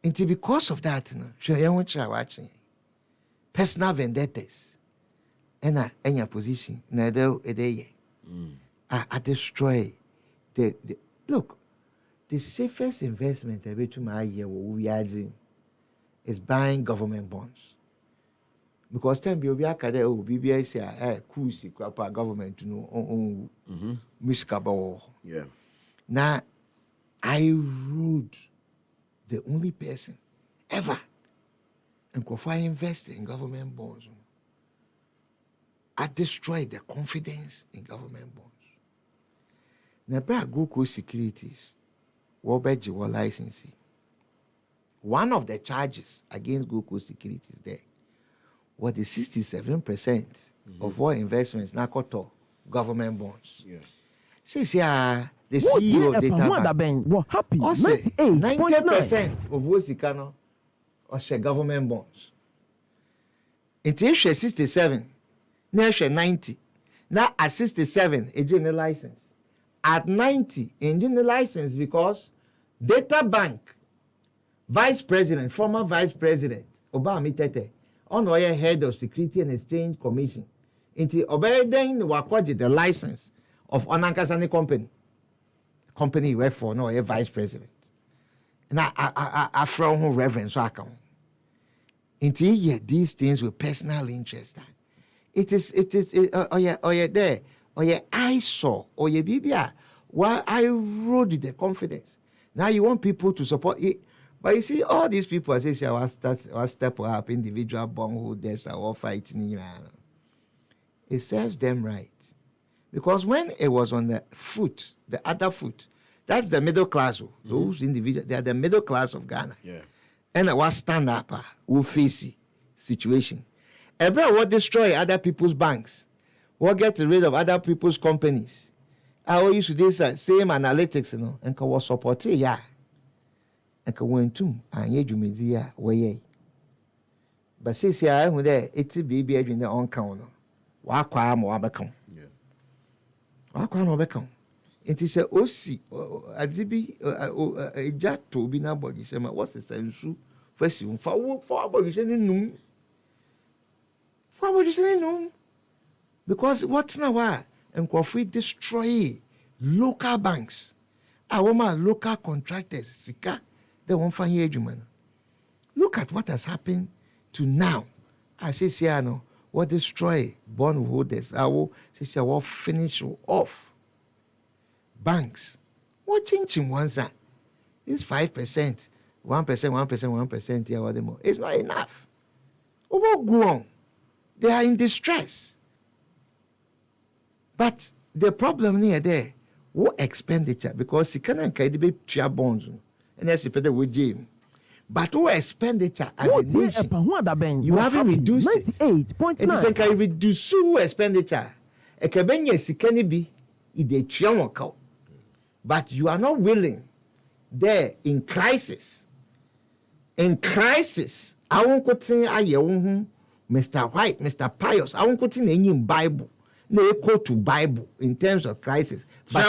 Into because of that, sure you want to watching personal vendettas and your position. Neither a day. I destroy the look. The safest investment every to my year we are doing is buying government bonds. because time be obi akade o BBI say cool secret government no on miskaba. Yeah. Now I ruled the only person ever and if I invest in government bonds. I destroyed the confidence in government bonds. Now, Go Securities, Wobbeji were licensing. One of the charges against Go Securities there was the 67% of all investments now got government bonds. Yeah. Says the CEO of Data Bank was happy. 90% of what Sikano or share government bonds. Until 67. Now 90. Now at 67, a general license. At 90, a general license because Data Bank Vice President, former Vice President, Obama Tete, on head of Security and Exchange Commission, until Obeden Wakwaji the license of Onankasani company he worked for, no, a Vice President. Now I from who reverence so account. Until these things with personal interest. It is there. I saw, Bibia, while I rode the confidence. Now you want people to support it. But you see, all these people, as I say, I was step up, individual bondholders are all fighting. It serves them right. Because when it was on the foot, the other foot, that's the middle class. Those individuals, they are the middle class of Ghana. Yeah. And I was stand up, who face situation. Everyone will destroy other people's banks. We'll get rid of other people's companies. I will use this same analytics, and can was support it, yeah. And can win too, and ye do me, way. But since I am there, it's a baby in the on counter. Wakwa mo abekon. Yeah. Wakwa no bekon. It is a OC, Adibi, a jet to be nobody. Say, what's the sense? First, you for about you saying no. For about you saying no. Because what's now why? And if we destroy local banks, our local contractors, Sika, they won't find you, man. Look at what has happened to now. I say, no, what destroy bondholders? I will say, I will finish off banks. What changing one side? It's 5%, 1%, here, what more. It's not enough. What go on? They are in distress. But the problem near there, what expenditure? Because you can't be share bonds, and that's the with Jim. But what expenditure as a nation? You haven't reduced it. 98.9. It is a kind of reduce expenditure. A cabin si can be the chiamoko. But you are not willing there in crisis. In crisis, I won't go to Mr. White, Mr. Pius, I won't go to any Bible. No equal to Bible in terms of crisis. But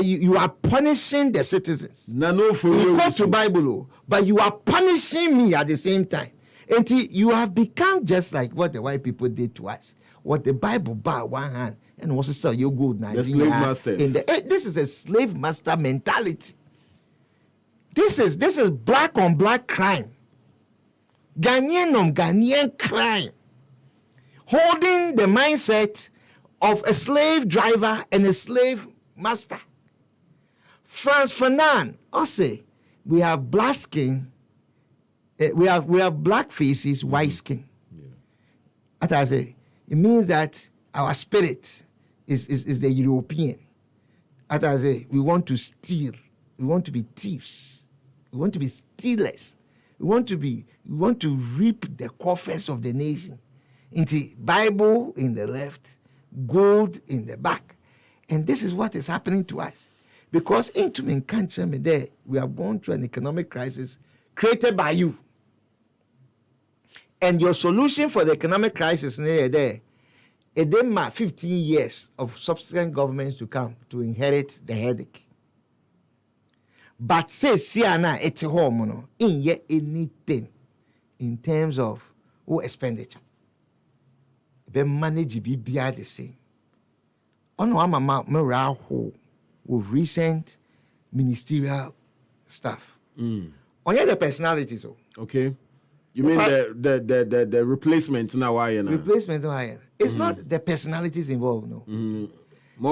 you are punishing the citizens. Equal to Bible, but you are punishing me at the same time. And you have become just like what the white people did to us. What the Bible bar one hand and also sell you good now. The slave masters. This is a slave master mentality. This is black on black crime. Ghanaian crime. Holding the mindset of a slave driver and a slave master. Franz Fanon also, we have black skin, we have black faces, white skin. Yeah. As I say, it means that our spirit is the European. As I say, we want to steal, we want to be thieves, we want to be stealers, we want to reap the coffers of the nation. Into Bible in the left, gold in the back. And this is what is happening to us. Because into me country there, we have gone through an economic crisis created by you. And your solution for the economic crisis near there, it then mark 15 years of subsequent governments to come to inherit the headache. But say Siana it's home in yet anything in terms of expenditure. They manage be the same. On one mama with recent ministerial stuff. On the personalities. Okay. You mean the replacement now? Replacement now. It's not the personalities involved, no.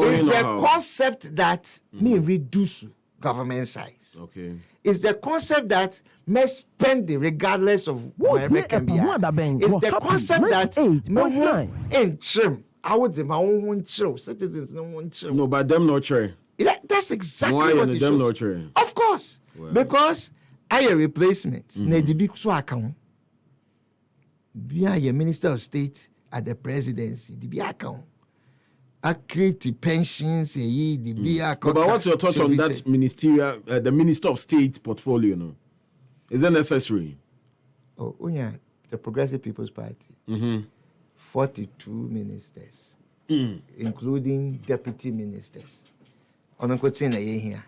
It's the concept that may reduce government size. Okay. It's the concept that may spend regardless of wherever can be. It's the concept that in trim, I would say my own citizens no one chill. No, but them not try. That's exactly what it shows. Of course, because I a replacement. Ne di bi so account. Be a minister of state at the presidency. Di bi account. I create pensions. Di bi account. But what's your thought on that ministerial, the minister of state portfolio? No, is that necessary? Oh, yeah, the Progressive People's Party. 42 ministers, including deputy ministers. On here.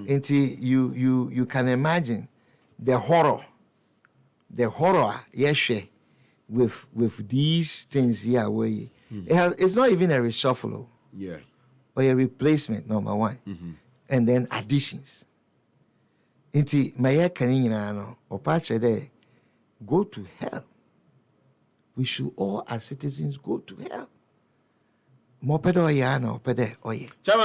Until you can imagine the horror, yes, with these things here. Where it's not even a reshuffle, or a replacement, number one, and then additions. Until my canino or patch there, go to hell. We should all, as citizens, go to hell. Chairman,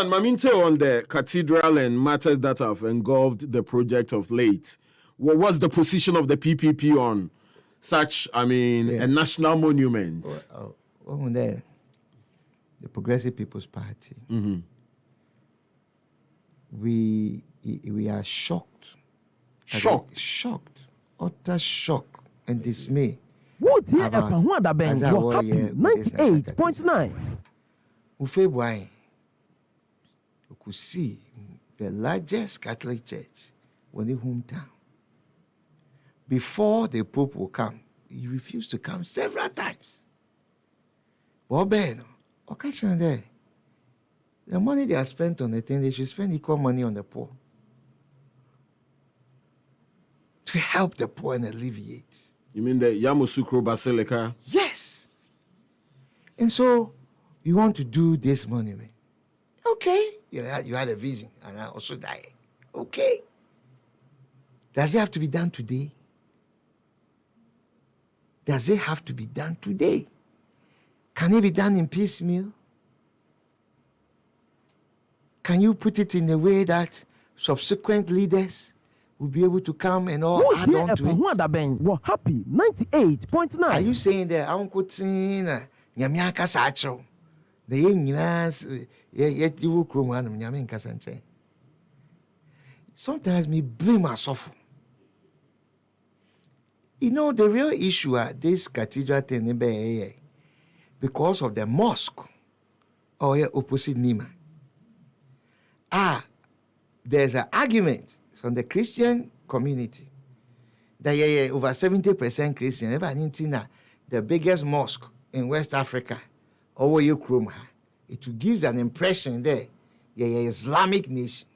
Maminte on the cathedral and matters that have engulfed the project of late. What was the position of the PPP on such, a national monument? The Progressive People's Party. We are shocked. Shocked. Utter shock and dismay. What year Epahwanda Ben were happy 98.9. Ufebwai, you could see the largest Catholic church when they hometown. Before the Pope will come, he refused to come several times. But Ben, occasionally there, the money they are spent on the thing, they should spend equal money on the poor. To help the poor and alleviate. You mean the Yamoussoukro Basilica? Yes. And so, you want to do this monument. Okay. You had a vision, and I also died. Okay. Does it have to be done today? Does it have to be done today? Can it be done in piecemeal? Can you put it in a way that subsequent leaders will be able to come and all add on to it? Were happy 98.9. Are you saying that Uncle Tina, Nyamiaka Sacho, the Yingas, yet you will come on Yamin Casanche? Sometimes me blame myself. You know, the real issue at this cathedral thing, because of the mosque or opposite Nima. There's an argument from the Christian community that over 70% Christian. The biggest mosque in West Africa, over Ukraine, it gives an impression there, Islamic nation.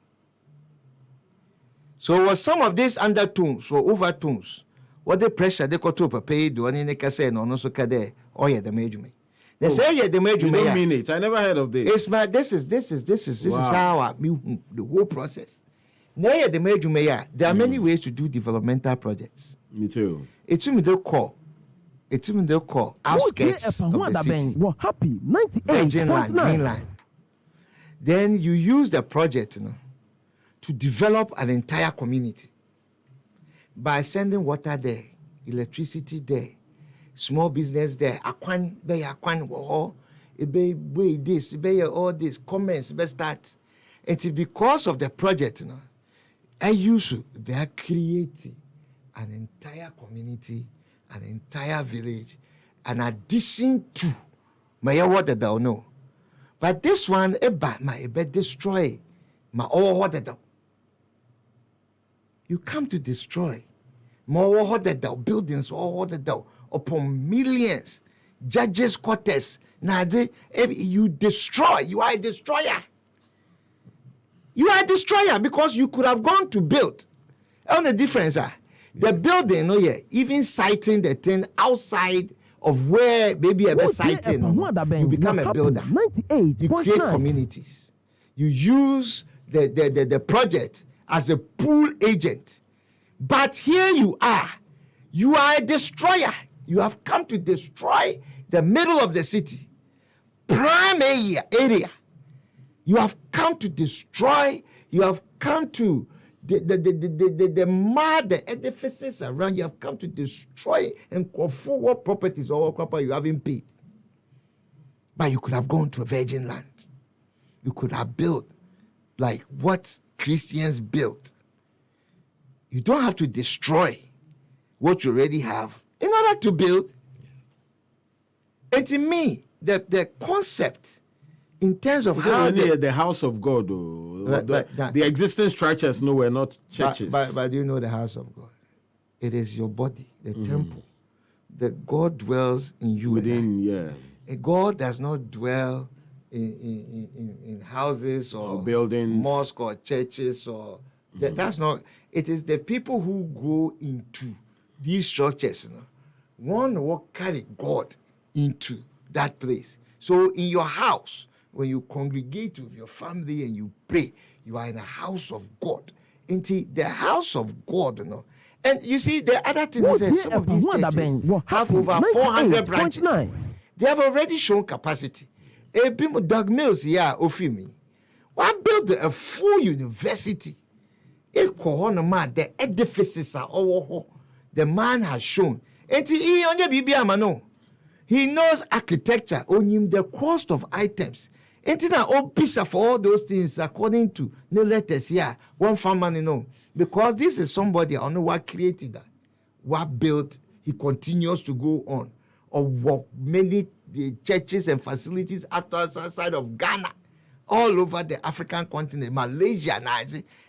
So some of these undertones or overtones, what the pressure they got to pay do any say no so kade the measurement. They say the measurement. You don't mean it. I never heard of this. This is how I mean the whole process. Now the measurement. There are many ways to do developmental projects. Me too. It's in the core. Outskirts of the city. Were happy 98.9. Greenland. Then you use the project, to develop an entire community by sending water there, electricity there, small business there, akwan all this, comments, best start. And because of the project, they are creating an entire community, an entire village, an addition to my water down no. But this one, it destroy my all water down. You come to destroy more water down, buildings, all water down upon millions, judges' quarters. Now, you destroy. You are a destroyer. You are a destroyer because you could have gone to build. And the difference the building, even siting the thing outside of where maybe a siting, you become a builder. 98.9. You create communities. You use the project as a pool agent. But here you are. You are a destroyer. You have come to destroy the middle of the city, prime area. You have come to destroy. You have come to the mud, the edifices around. You have come to destroy and for what properties or what you haven't paid. But you could have gone to a virgin land. You could have built like what Christians built. You don't have to destroy what you already have in order to build. And to me, the concept in terms of how the house of God, the existing structures, no, we're not churches. But you know the house of God. It is your body, the temple. That God dwells in you. Within, and God does not dwell in houses or buildings, mosques or churches or that's not. It is the people who go into these structures, one will carry God into that place. So in your house, when you congregate with your family and you pray, you are in the house of God. Into the house of God, And you see, the other thing is that some of these churches have over 400 branches. They have already shown capacity. Doug Mills, Ofimi, one built a full university. The edifices are all the man has shown. And he knows architecture, the cost of items. And for all those things according to no letters here. One farmer because this is somebody I don't know what created that, what built. He continues to go on, or what many churches and facilities outside of Ghana, all over the African continent, Malaysia,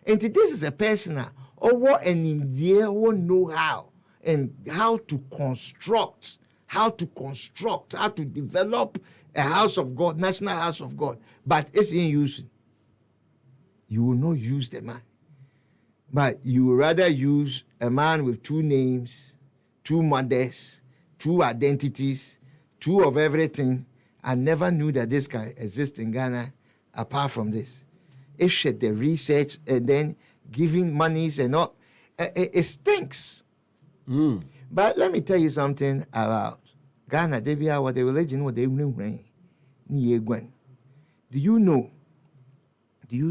and this is a person or what an India will know how and how to construct, how to develop a house of God, national house of God, but it's in use. You will not use the man, but you will rather use a man with two names, two mothers, two identities, two of everything. I never knew that this can exist in Ghana apart from this. If the research and then giving monies and all, it stinks. But let me tell you something about Ghana. They be what the religion, what they know. Do you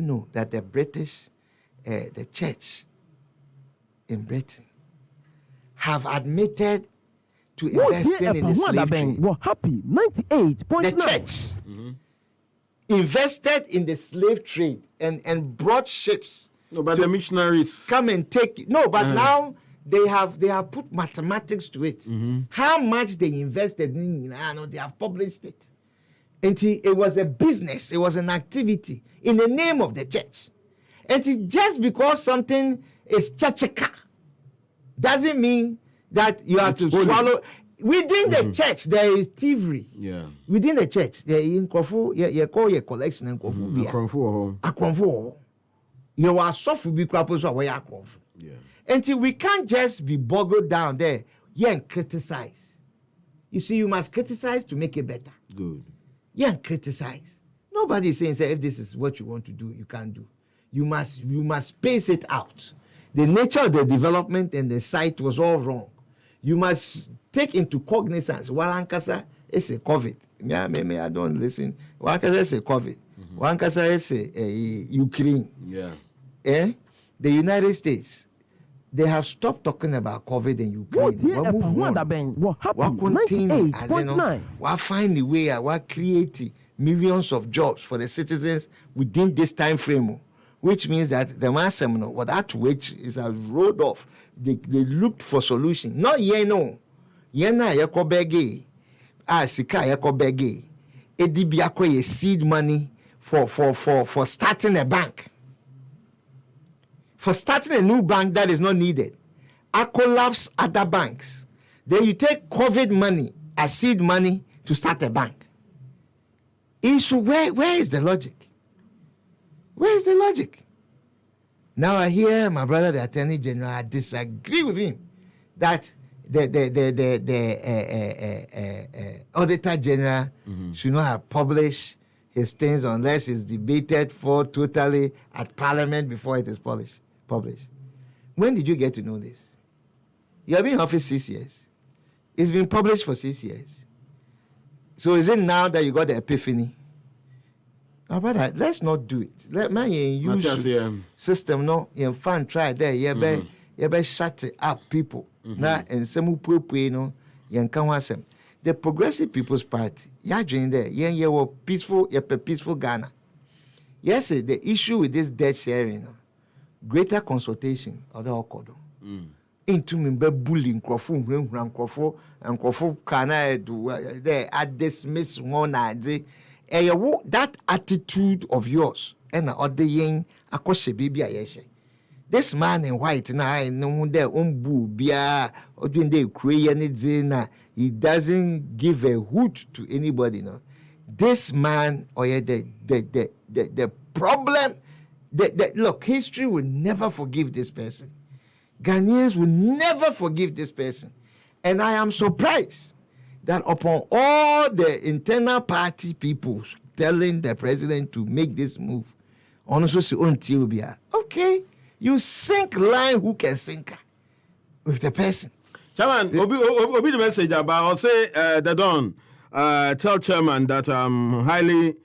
know that the British, the church in Britain, have admitted to investing in the slave trade? Happy 98.9. The church invested in the slave trade and brought ships. No, but the missionaries come and take it. No, but now they have put mathematics to it. How much they invested in, they have published it. And it was a business, it was an activity in the name of the church. And just because something is chachika doesn't mean that you have to swallow. Within the church, there is thievery. Yeah. Within the church, there is you call your collection and akronfo. You are soft be crapos away akronfo. Yeah. Until we can't just be boggled down there, and criticize. You see, you must criticize to make it better. Good. And criticize. Nobody is saying if this is what you want to do, you can't do. You must space it out. The nature of the development and the site was all wrong. You must take into cognizance Walankasa is a COVID. I don't listen. Walankasa is a COVID. Walankasa is a Ukraine. Yeah. The United States, they have stopped talking about COVID and Ukraine. We'll find a way, we'll create millions of jobs for the citizens within this time frame, which means that the massam, that which is a road off, they looked for solution. Not yeno. Yena yako bege. Sika yako bege. Edibiako ye seed money for starting a bank. For starting a new bank that is not needed. I collapse other banks. Then you take COVID money as seed money to start a bank. So where is the logic? Where is the logic? Now I hear my brother, the Attorney General, I disagree with him that the Auditor General should not have published his things unless it's debated for totally at Parliament before it is published. When did you get to know this? You have been in office 6 years. It's been published for 6 years. So is it now that you got the epiphany? Brother, let's not do it. Let me use system no in fun try there. You be shut it up people. Na and some pupue no yen can wasem. The Progressive People's Party, ya join there. Yen were peaceful, peaceful Ghana. Yes, the issue with this debt sharing, greater consultation of the Okodo. Into me be bullying crofo and crofo kana do there I dismiss one idea. That attitude of yours and other yen akoshe baby ayeshe. This man in white na I know there umbu bia or doing the Korean he doesn't give a hoot to anybody. No, this man or the problem. Look, history will never forgive this person. Ghanaians will never forgive this person. And I am surprised that upon all the internal party people telling the president to make this move, honestly, okay, you sink line who can sink with the person. Chairman, Obi the message about, I'll say, the Don, tell Chairman that I'm highly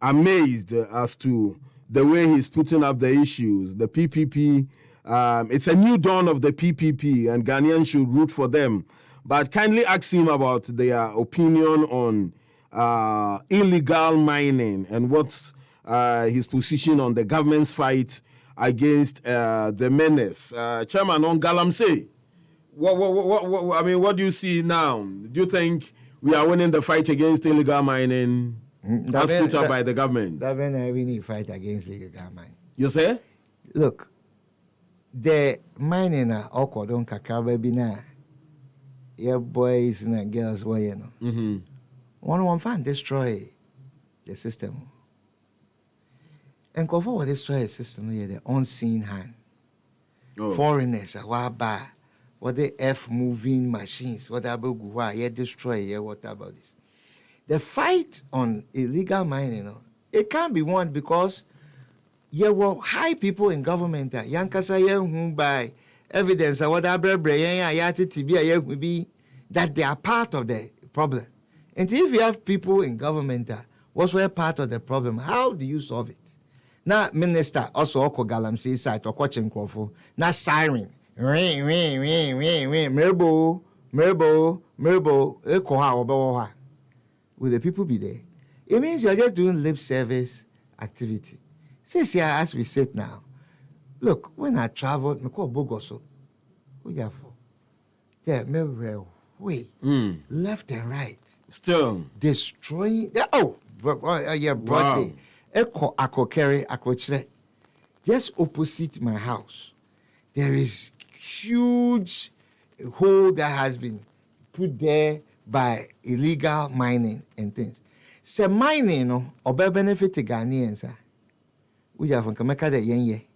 amazed as to the way he's putting up the issues, the PPP. It's a new dawn of the PPP, and Ghanaians should root for them. But kindly ask him about their opinion on illegal mining and what's his position on the government's fight against the menace. Chairman, on Galamsey, what do you see now? Do you think we are winning the fight against illegal mining? That's put up by the government. That when I really fight against illegal mining. You say? Look, the mining Okodon Kakaba Bina, your boys and girls, why you know. One fan destroy the system. And go forward destroy the system here, the unseen hand. Foreigners, what the F moving machines, what about destroy what about this? The fight on illegal mining, it can't be won because there were high people in government who by evidence what that they are part of the problem. And if you have people in government what's part of the problem, how do you solve it? Now, minister also Oko Galamsey site or watching Crawford, now siren. Merbo, Ekoha, will the people be there? It means you are just doing lip service activity. Since here, as we sit now, look, when I traveled, I call Bogoso. Who you for? Yeah, way, left and right. Still destroying. Yeah, birthday. Eko Akokere Akochre. Just opposite my house, there is huge hole that has been put there by illegal mining and things. So mining, or benefit to Ghanaians, we have from Kameka the Yenye.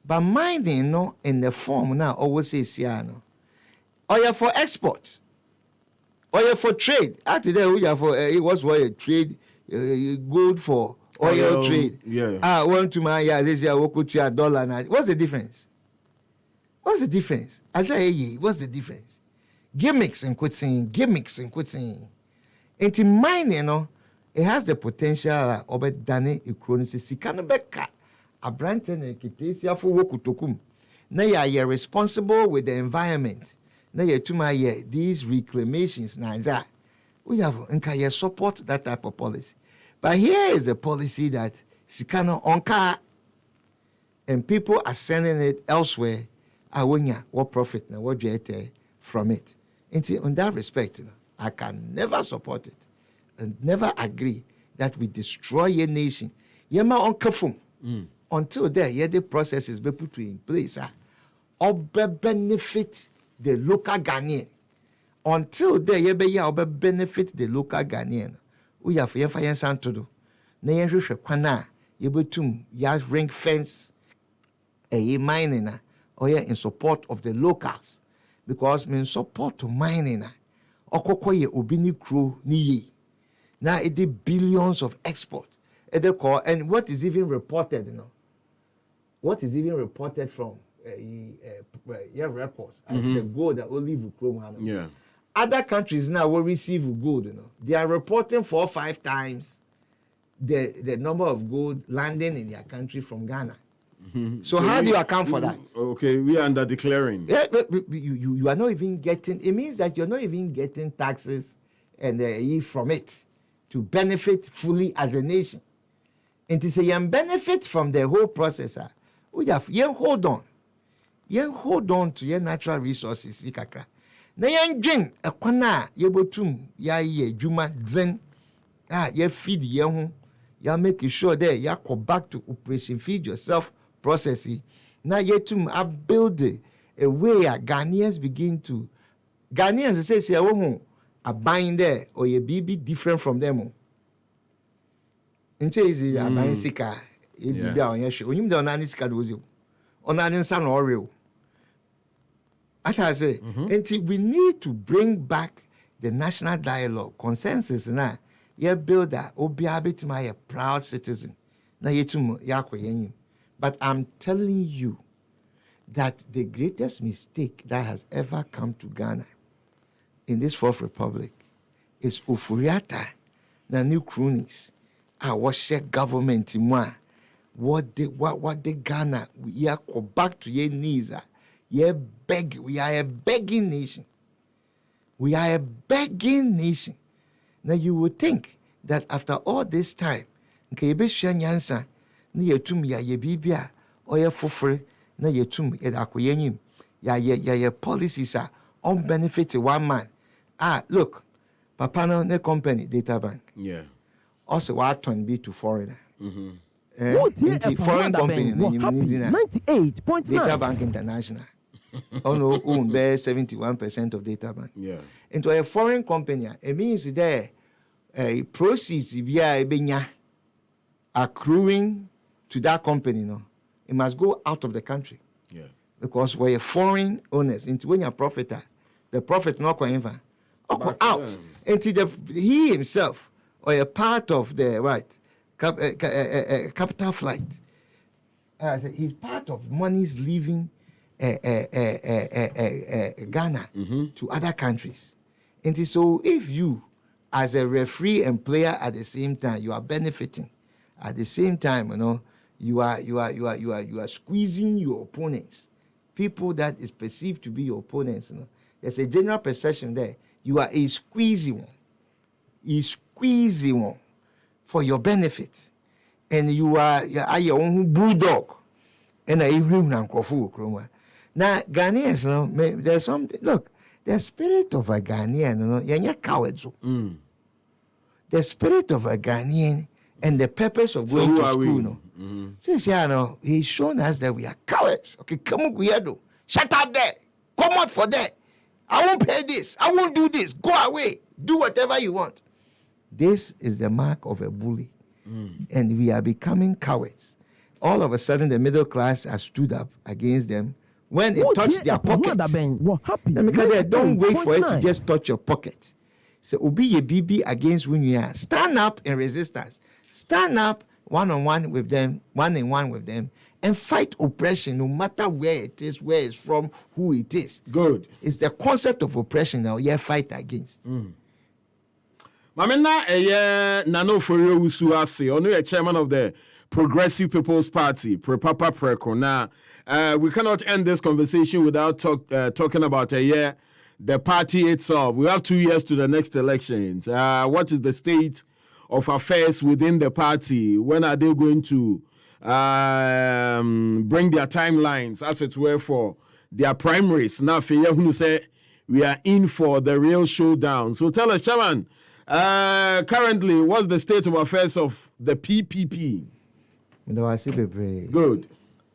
But mining, in the form now, always say Siano. Or you for export, or you for trade. After that, we have for it was what a trade good for oil trade. Yeah. Went to my this year, we could $1 now. What's the difference? What's the difference? I say, hey, what's the difference? Gimmicks and quitting. Into mining, it has the potential of dane economy. Sikanobeka, a brand and Kitesia for Wokutokum. Now you're responsible with the environment. Now you're to my these reclamations. Now we have and support that type of policy. But here is the policy that Sikano onka and people are sending it elsewhere. What profit now? What do you get from it? And in that respect, I can never support it and never agree that we destroy a nation. Yema on kafum until there, the process is be put in place. Or benefit the local Ghanaian. Until there, you be benefit the local Ghanaian. We have fire sound to do. Na yehwehwe kwana yebetum ya ring fence mining or in support of the locals, because in support to mining okokoye obini crew ni now it did billions of export and what is even reported, what is even reported from records as the gold that only Chrome. Yeah. Other countries now will receive gold. They are reporting 4 or 5 times the number of gold landing in their country from Ghana. So how do you account for that? Okay, we are under declaring. Yeah, you are not even getting. It means that you're not even getting taxes and from it to benefit fully as a nation. And to say you benefit from the whole process. We have hold on to your natural resources. Ikakra. Na yen dwen ekwana ye botum ya ye adwuma dzen ye feed ye ho ya make sure that ya go back to operation feed yourself processing. Now yetum build a way Ghanaians say wo a buying there or ye be different from them. Nche is a buying sika it's be on your show. Onyim de onani sika do ozio. Onani nsa no real. As I say, until we need to bring back the national dialogue, consensus now. You build that, obiabe to my proud citizen. Now but I'm telling you that the greatest mistake that has ever come to Ghana in this Fourth Republic is Ufuriata, the new cronies. What share government in one. What the Ghana we are go back to your knees. We are a begging nation. We are a begging nation. Now you would think that after all this time, nkebe nyansa na yetum ya bibia or ye fofore na yetum akoyenyim ya policies are on benefit one man. Look, papa no ne company data bank. Yeah. Also what turn be to foreigner. Foreign company 98.9 Data Bank International. Own bear 71% of Data Bank. Yeah. Into a foreign company, it means there proceeds via benya accruing to that company. It must go out of the country. Yeah. Because we're foreign owners. Into when you're profiter, the profit not going out. Until he himself or a part of the capital flight. He's part of monies leaving Ghana to other countries. And so if you, as a referee and player at the same time, you are benefiting. At the same time, you are squeezing your opponents. People that is perceived to be your opponents. There's a general perception there. You are a squeezy one. For your benefit. And you are your own bulldog. And I even now Ghanaians, there's something. Look, the spirit of a Ghanaian, you're cowards. The spirit of a Ghanaian and the purpose of going to school. Since he's shown us that we are cowards. Okay, come on, Guiado. Shut up there. Come out for that. I won't pay this. I won't do this. Go away. Do whatever you want. This is the mark of a bully. And we are becoming cowards. All of a sudden, the middle class has stood up against them when it touched their pockets. Don't wait for it to just touch your pocket. So, Obi ye BB against when you are. Stand up in resistance. Stand up one-on-one with them, one-on-one with them, and fight oppression no matter where it is, where it's from, who it is. Good. It's the concept of oppression now you fight against. Mamena Nana Owusu PPP, chairman of the Progressive People's Party, Pre-Papa Preko. Now, we cannot end this conversation without talking about the party itself. We have 2 years to the next elections. What is the state of affairs within the party? When are they going to bring their timelines, as it were, for their primaries? Now, say we are in for the real showdown. So tell us, Chairman, currently, what's the state of affairs of the PPP? Good.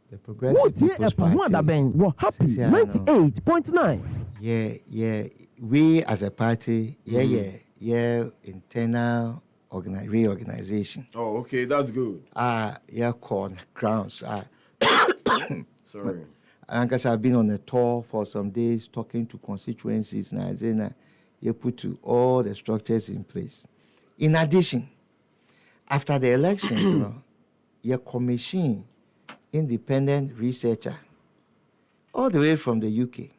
The Progressive People's Party. 98.9. Yeah. We as a party, internal reorganization. Oh, okay, that's good. Corn crowns. Sorry. Because I've been on a tour for some days talking to constituencies now. Then you put all the structures in place. In addition, after the elections, you commission independent researcher all the way from the UK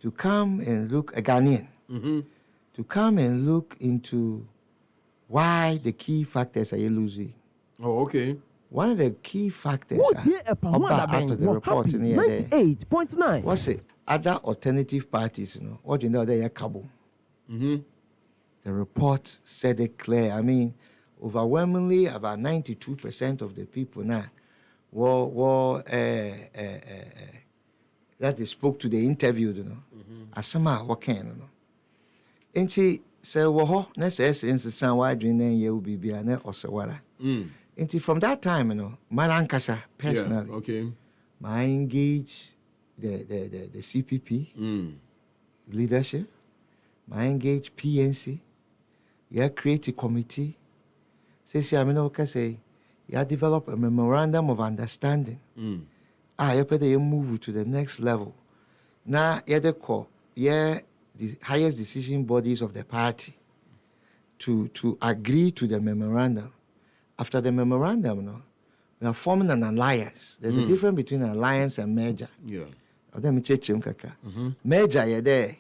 to come and look, a Ghanaian, to come and look into why the key factors are losing. Oh, okay. One of the key factors after the report in here 98.9 was it other alternative parties, what do you know, they are cabo. The report said it clear. I mean, overwhelmingly about 92% of the people now that they spoke to the interviewed, asama what can, and she said, well, let's say since the why doing then you will be or sawara. And from that time, Marankasa personally, okay. I engage the CPP leadership, I engage PNC, create a committee. Say, develop a memorandum of understanding. You move to the next level. Now, the highest decision bodies of the party to agree to the memorandum. After the memorandum, we are forming an alliance. There's a difference between alliance and merger. Yeah. Merger, you're there.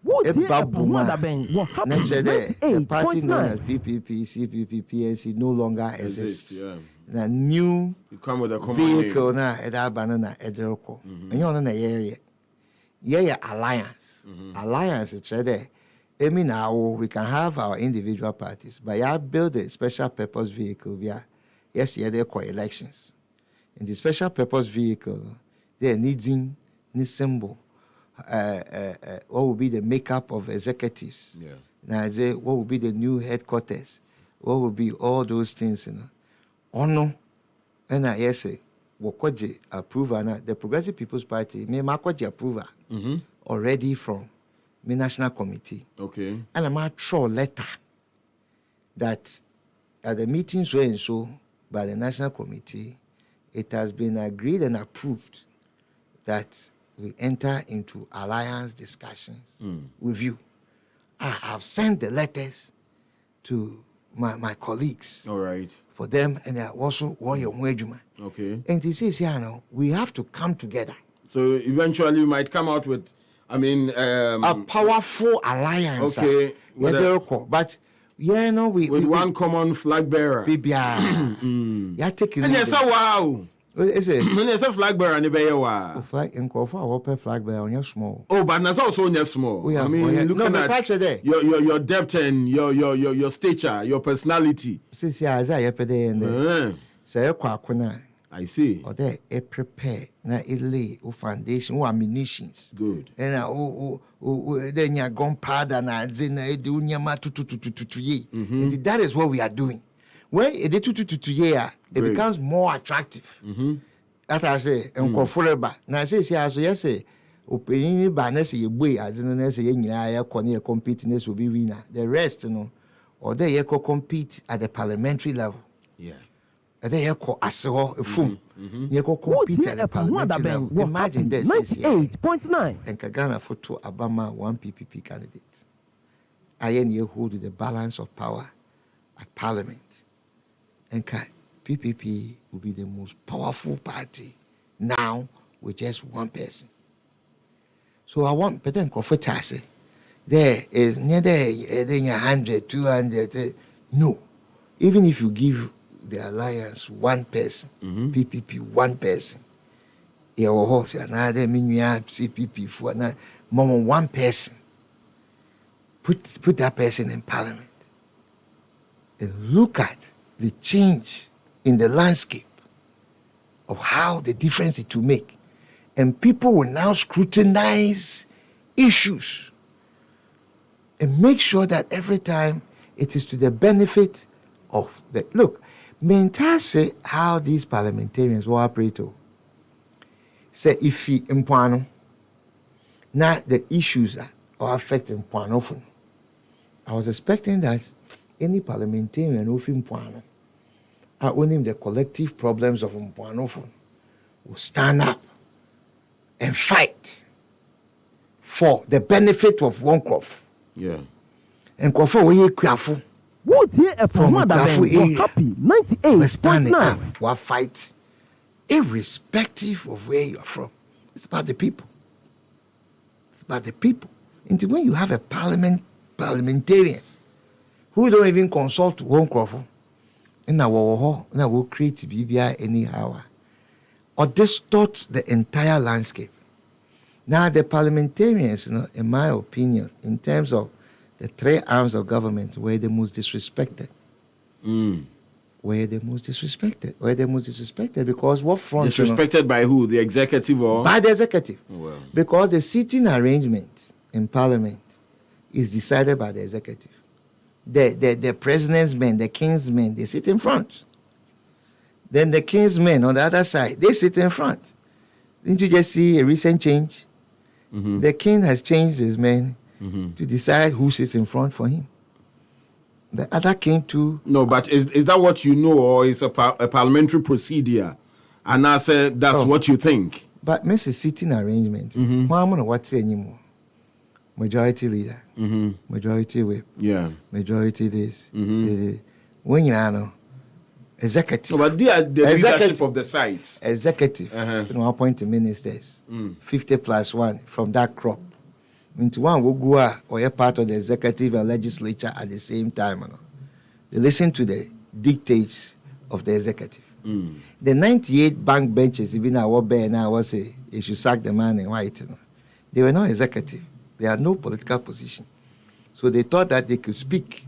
The party known as PPP, CPP, PNC no longer exists. The new you come with a vehicle now, banana, and you're on the area. Yeah, alliance. Alliance, it's there. I mean, now we can have our individual parties, but you build a special purpose vehicle. Yes, they call elections. In the special purpose vehicle, they're needing this symbol. What will be the makeup of executives? Yeah. Now, what will be the new headquarters? What will be all those things? Oh no, and I say, what approval now? The Progressive People's Party may approval already from the National Committee. Okay. And I'm throw a letter that at the meetings so and so by the National Committee, it has been agreed and approved that we enter into alliance discussions with you. I have sent the letters to my colleagues. All right. For them, and they also want your wagement. Okay. And he says, we have to come together. So eventually you might come out with, a powerful alliance. Okay. But with one common flag bearer. Yeah, take it. And yes, wow. Is it? When there's a flag bearer, and flag and call for a flag bearer on your small. Oh, but that's also on your small. Looking at your depth and your stature, your personality. I see. Or there, prepare na lay foundation or ammunitions. Good. And then you gunpowder na zina do nyama to ye. That is what we are doing. When it it becomes more attractive. That I say, and forever. Now I say, yes, opening by Nessie way, I didn't say, you compete will be winner. The rest, or they compete at the parliamentary level. Yeah. They call us a fum. You compete at the parliamentary level. Imagine this. 98.9. And Kagana for two Obama, one PPP candidate. I hold the balance of power at parliament. And PPP will be the most powerful party now with just one person. So I want, but then Kofetase, there is neither 100, 200. No. Even if you give the alliance one person, PPP one person, your horse, another CPP for another, one person. Put that person in parliament and look at the change in the landscape of how the difference it will make. And people will now scrutinize issues and make sure that every time it is to the benefit of the... Look, Menta say how these parliamentarians will operate. Say if he Mpano, now the issues are affecting Mpano. I was expecting that any parliamentarian who Mpano, owning the collective problems of Mpano, will stand up and fight for the benefit of one crop. Yeah. And Kofa we careful. What here from happy 98.9. We'll fight irrespective of where you're from. It's about the people. It's about the people. And when you have a parliamentarians who don't even consult one crowd, and now will create BBI anyhow, or distort the entire landscape. Now the parliamentarians, in my opinion, in terms of the three arms of government, were the most disrespected. Were the most disrespected because what front? Disrespected by who? The executive or? By the executive. Well. Because the seating arrangement in parliament is decided by the executive. The president's men, the king's men, they sit in front. Then the king's men on the other side, they sit in front. Didn't you just see a recent change? The king has changed his men to decide who sits in front for him. The other king too. No, but is that what you know, or is a parliamentary procedure? And I said that's what you think. But Mrs. Sitting arrangement, why am I not watching anymore? Majority leader, majority whip, majority this. When you know, executive. So, but they are the leadership of the sites. Executive, appointing ministers, 50+1 from that crop. Into one will go or a part of the executive and legislature at the same time. They listen to the dictates of the executive. The 98 bank benches, even our bear now was say you should sack the man in white. They were not executive. They had no political position. So they thought that they could speak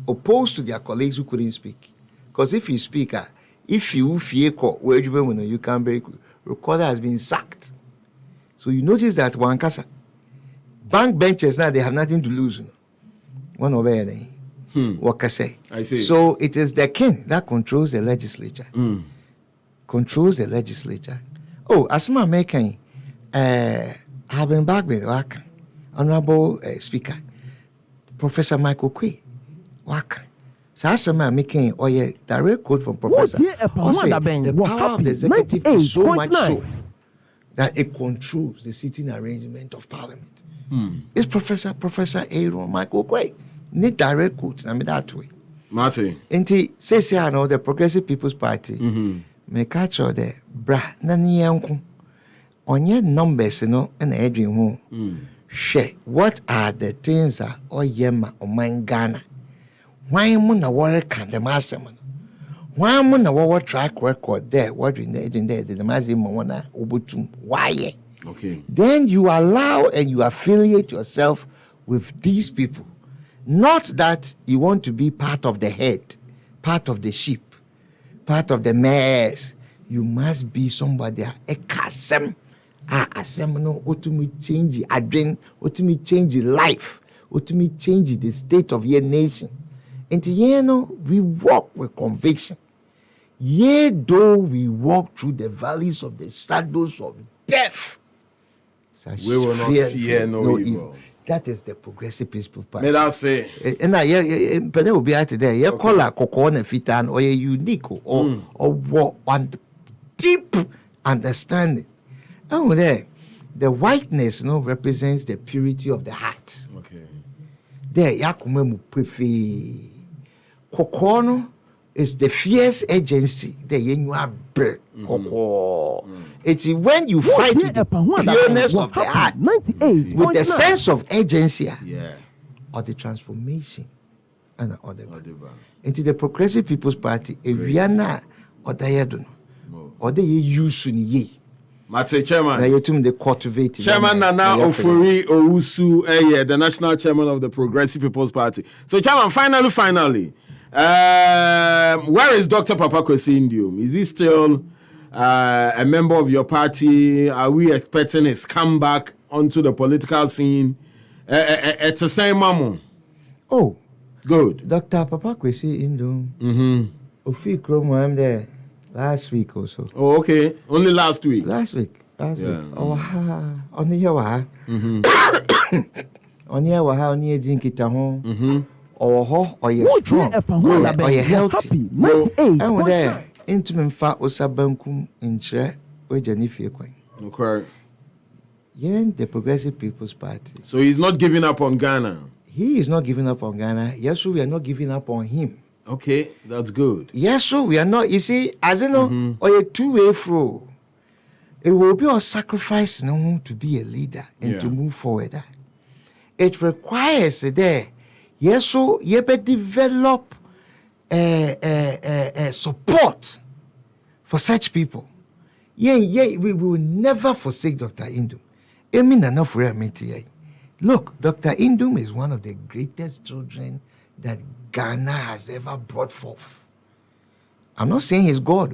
opposed to their colleagues who couldn't speak. Because if you speak, if you can be recorder has been sacked. So you notice that one casa. Bank benches now, they have nothing to lose. One over there. What can say? I see. So it is the king that controls the legislature. Controls the legislature. Oh, as my making, have been back with Waka, Honorable Speaker, Professor Michael Quay, Waka. So as my making, direct quote from Professor. The power of the executive is so much so that it controls the sitting arrangement of Parliament. It's Professor Aaron Michael Quay. Need direct quotes, I mean that way. Martin. And he says, I know the Progressive People's Party. Me catch all the bra, nani yanku. On your numbers, and Adrian home. What are the things that Yema or mine Ghana? Why am I work can the master man? Why am I what track record there? What in there, the Mazim Mona Ubutum? Why? Okay. Then you allow and you affiliate yourself with these people. Not that you want to be part of the head, part of the sheep, part of the mares. You must be somebody a kasem. No, ultimately change adrenaline, ultimately change life, ultimately change the state of your nation. And we walk with conviction. Yea, though we walk through the valleys of the shadows of death, we will not fear no evil. That is the Progressive People's Party. May I say? And I will be out there. You call a cocoa fitan or a unique or one deep understanding. Oh, there, the whiteness represents the purity of the heart. Okay. There, yakumemu prefe. Cocoa is the fierce agency. The yenua bird. It's when you fight with the pureness of the heart, with the sense of agency, or the transformation, and other. Into the Progressive People's Party, Eviana or Dayadono, or the Yusuni. Mate Chairman. Now you the cultivate. Chairman Nana Owusu, the national chairman of the Progressive People's Party. So, Chairman, finally, where is Dr. Papa Kwesi Ndium? Is he still a member of your party? Are we expecting his comeback onto the political scene? It's the same mamu. Oh, good. Dr. Papa Kwesi Ndium. Ofi Kromo, I'm there last week or so. Oh, okay. Only last week. Last week. Oh, only here only jinkita ho. Or you're strong, or you're healthy. 98. I'm there. Intimate fat was a bankum in chair with Jennifer Queen. Okay. Yeah, the Progressive People's Party. So he's not giving up on Ghana. He is not giving up on Ghana. Yes, so we are not giving up on him. Okay, that's good. Yes, so we are not. You see, as you know, or a two-way flow. It will be a sacrifice to be a leader and to move forward. It requires there, yes, so you better develop support for such people. We will never forsake Dr. Indum. Look, Dr. Indum is one of the greatest children that Ghana has ever brought forth. I'm not saying he's God,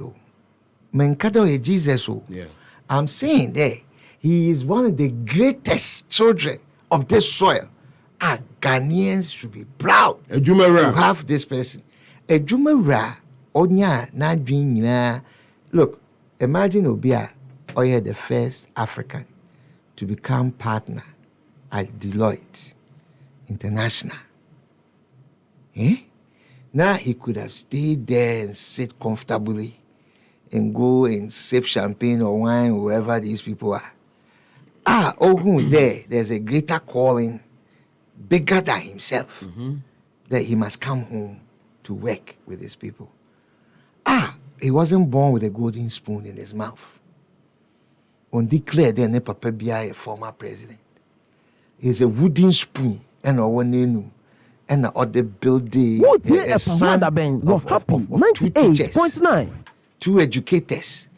Menkado is Jesus. Yeah. I'm saying there, he is one of the greatest children of this soil. Ghanaians should be proud to have this person. Ejumera onya na dream. Look, imagine Obia Oye the first African to become partner at Deloitte International. Now he could have stayed there and sit comfortably and go and sip champagne or wine wherever these people are. There's a greater calling, bigger than himself, that he must come home to work with his people. He wasn't born with a golden spoon in his mouth. On declared then Papa Bia, a former president. He's a wooden spoon and a one and the other building a son of 2 teachers, 2 educators,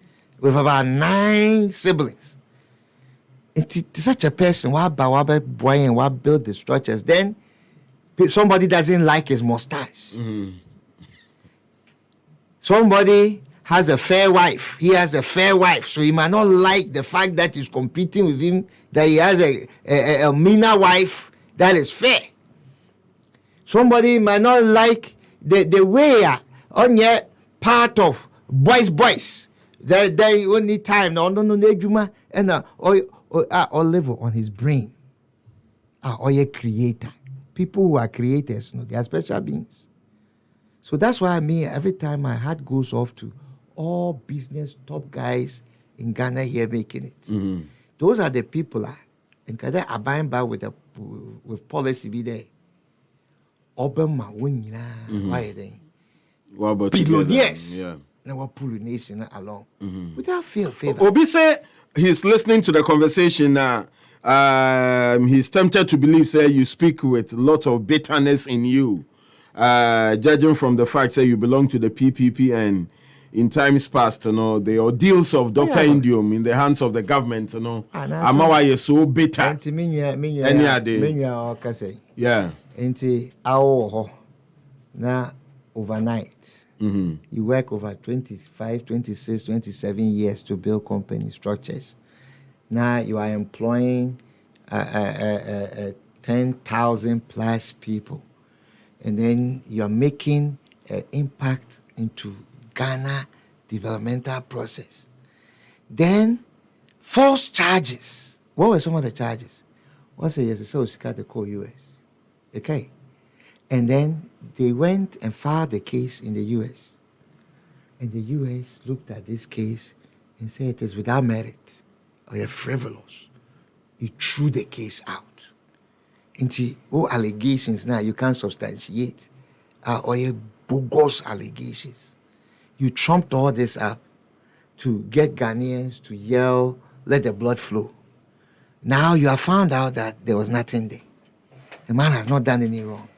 with about 9 siblings. It's such a person, what boy and what build the structures. Then somebody doesn't like his mustache. Somebody has a fair wife. He has a fair wife, so he might not like the fact that he's competing with him, that he has a meaner wife that is fair. Somebody might not like the way on your part of boys. They only time no and or level on his brain. Or a creator. People who are creators, they are special beings. So that's why every time my heart goes off to all business top guys in Ghana here making it. Those are the people and can they abide by with policy be there. Obama why are they? Billionaires. Now we're pulling nation along without favor. Obi say he's listening to the conversation now. He's tempted to believe, say, you speak with a lot of bitterness in you, judging from the fact that you belong to the PPP and in times past, the ordeals of Dr. Indum in the hands of the government, Amawa is so bitter. Yeah. Now, overnight, you work over 25, 26, 27 years to build company structures. Now you are employing 10,000 plus people. And then you are making an impact into Ghana developmental process. Then false charges. What were some of the charges? One said, yes, so they call US. Okay. And then they went and filed the case in the US. And the US looked at this case and said it is without merit or you're frivolous. You threw the case out. Into all allegations now you can't substantiate or your bogus allegations. You trumped all this up to get Ghanaians to yell, let the blood flow. Now you have found out that there was nothing there. The man has not done any wrong.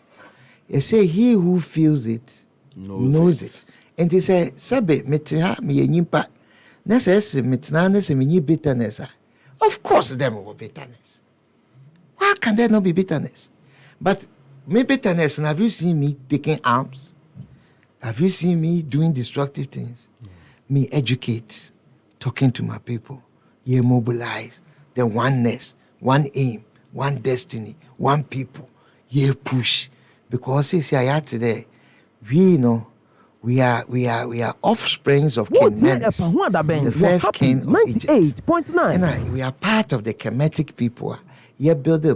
They say he who feels it knows it. And they say, Sabe, metiha mi enyimpa. Nese metina nese minyi bitterness. Of course there will be bitterness. Why can there not be bitterness? But me bitterness, and have you seen me taking arms? Have you seen me doing destructive things? Me educate, talking to my people. You mobilize the oneness, one aim, one destiny, one people. You push. Because see, I had today, we are offsprings of King Menes, the first king of Egypt. And we are part of the Kemetic people. You build the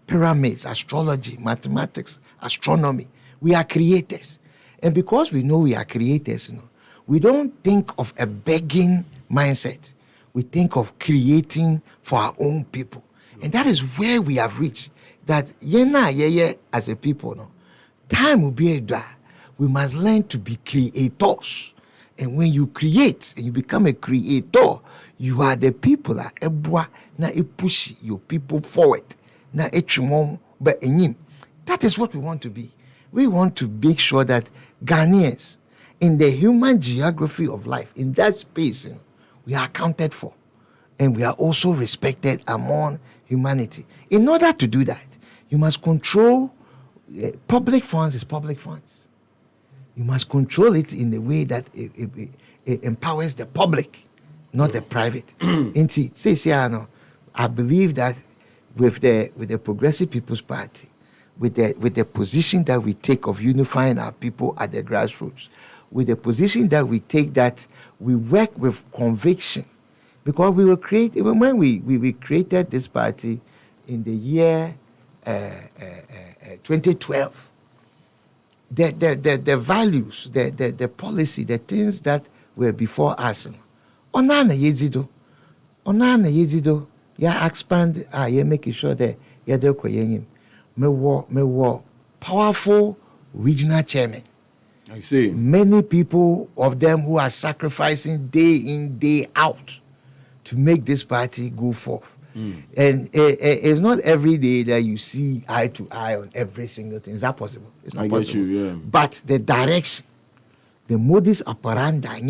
pyramids, astrology, mathematics, astronomy. We are creators. And because we know we are creators, we don't think of a begging mindset. We think of creating for our own people. And that is where we have reached. That as a people, time will be a dry. We must learn to be creators And when you create and you become a creator, you are the people na push your people forward. Na but that is what we want to be. We want to make sure that Ghanaians, in the human geography of life, in that space, we are accounted for. And we are also respected among humanity. In order to do that, you must control public funds is public funds. You must control it in a way that it empowers the public, not the private. I believe that with the Progressive People's Party, with the position that we take of unifying our people at the grassroots, with the position that we take that we work with conviction, because we were created when we created this party in the year 2012. The values, the policy, the things that were before us. Onana yezido, ya expand, ya making sure that ya do koyenyim. Me wo powerful regional chairman. I see. Many people of them who are sacrificing day in, day out to make this party go forth. And it's not every day that you see eye to eye on every single thing. Is that possible? It's not possible. Get you, yeah. But the direction, the modus operandi,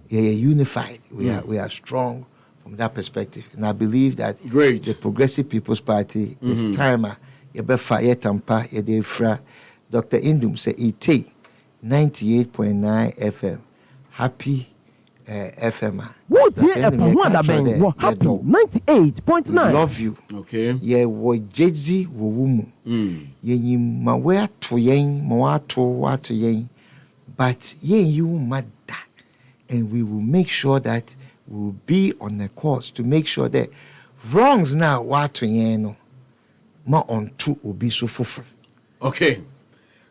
unified. We are strong from that perspective. And I believe that Great. The Progressive People's Party is timer. Dr. Indum say ET 98.9 FM. Happy FM. What year happy 98.9. Love you. Okay. Ye wo jezi wo wumu. Ye ma we ato yen, ma ato yen. But ye you mad that. And we will make sure that we will be on the course to make sure that wrongs now wato yen no ma on to obi so fufre. Okay.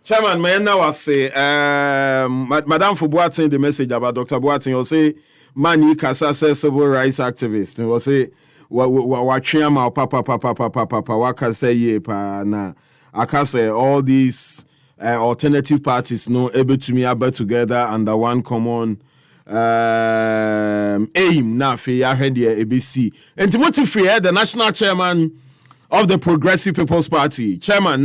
Chairman, may I now say, Madam Fubuatin, the message about Dr. Boatin, will say, Mani Kasa says civil rights activist, and will say, Wachiyama, Papa, Waka say, ye, pa, na, I can say, all these alternative parties, no, able to me, able together under one common aim, na, fi, I heard the ABC. And Timothy Free, the national chairman of the Progressive People's Party, Chairman,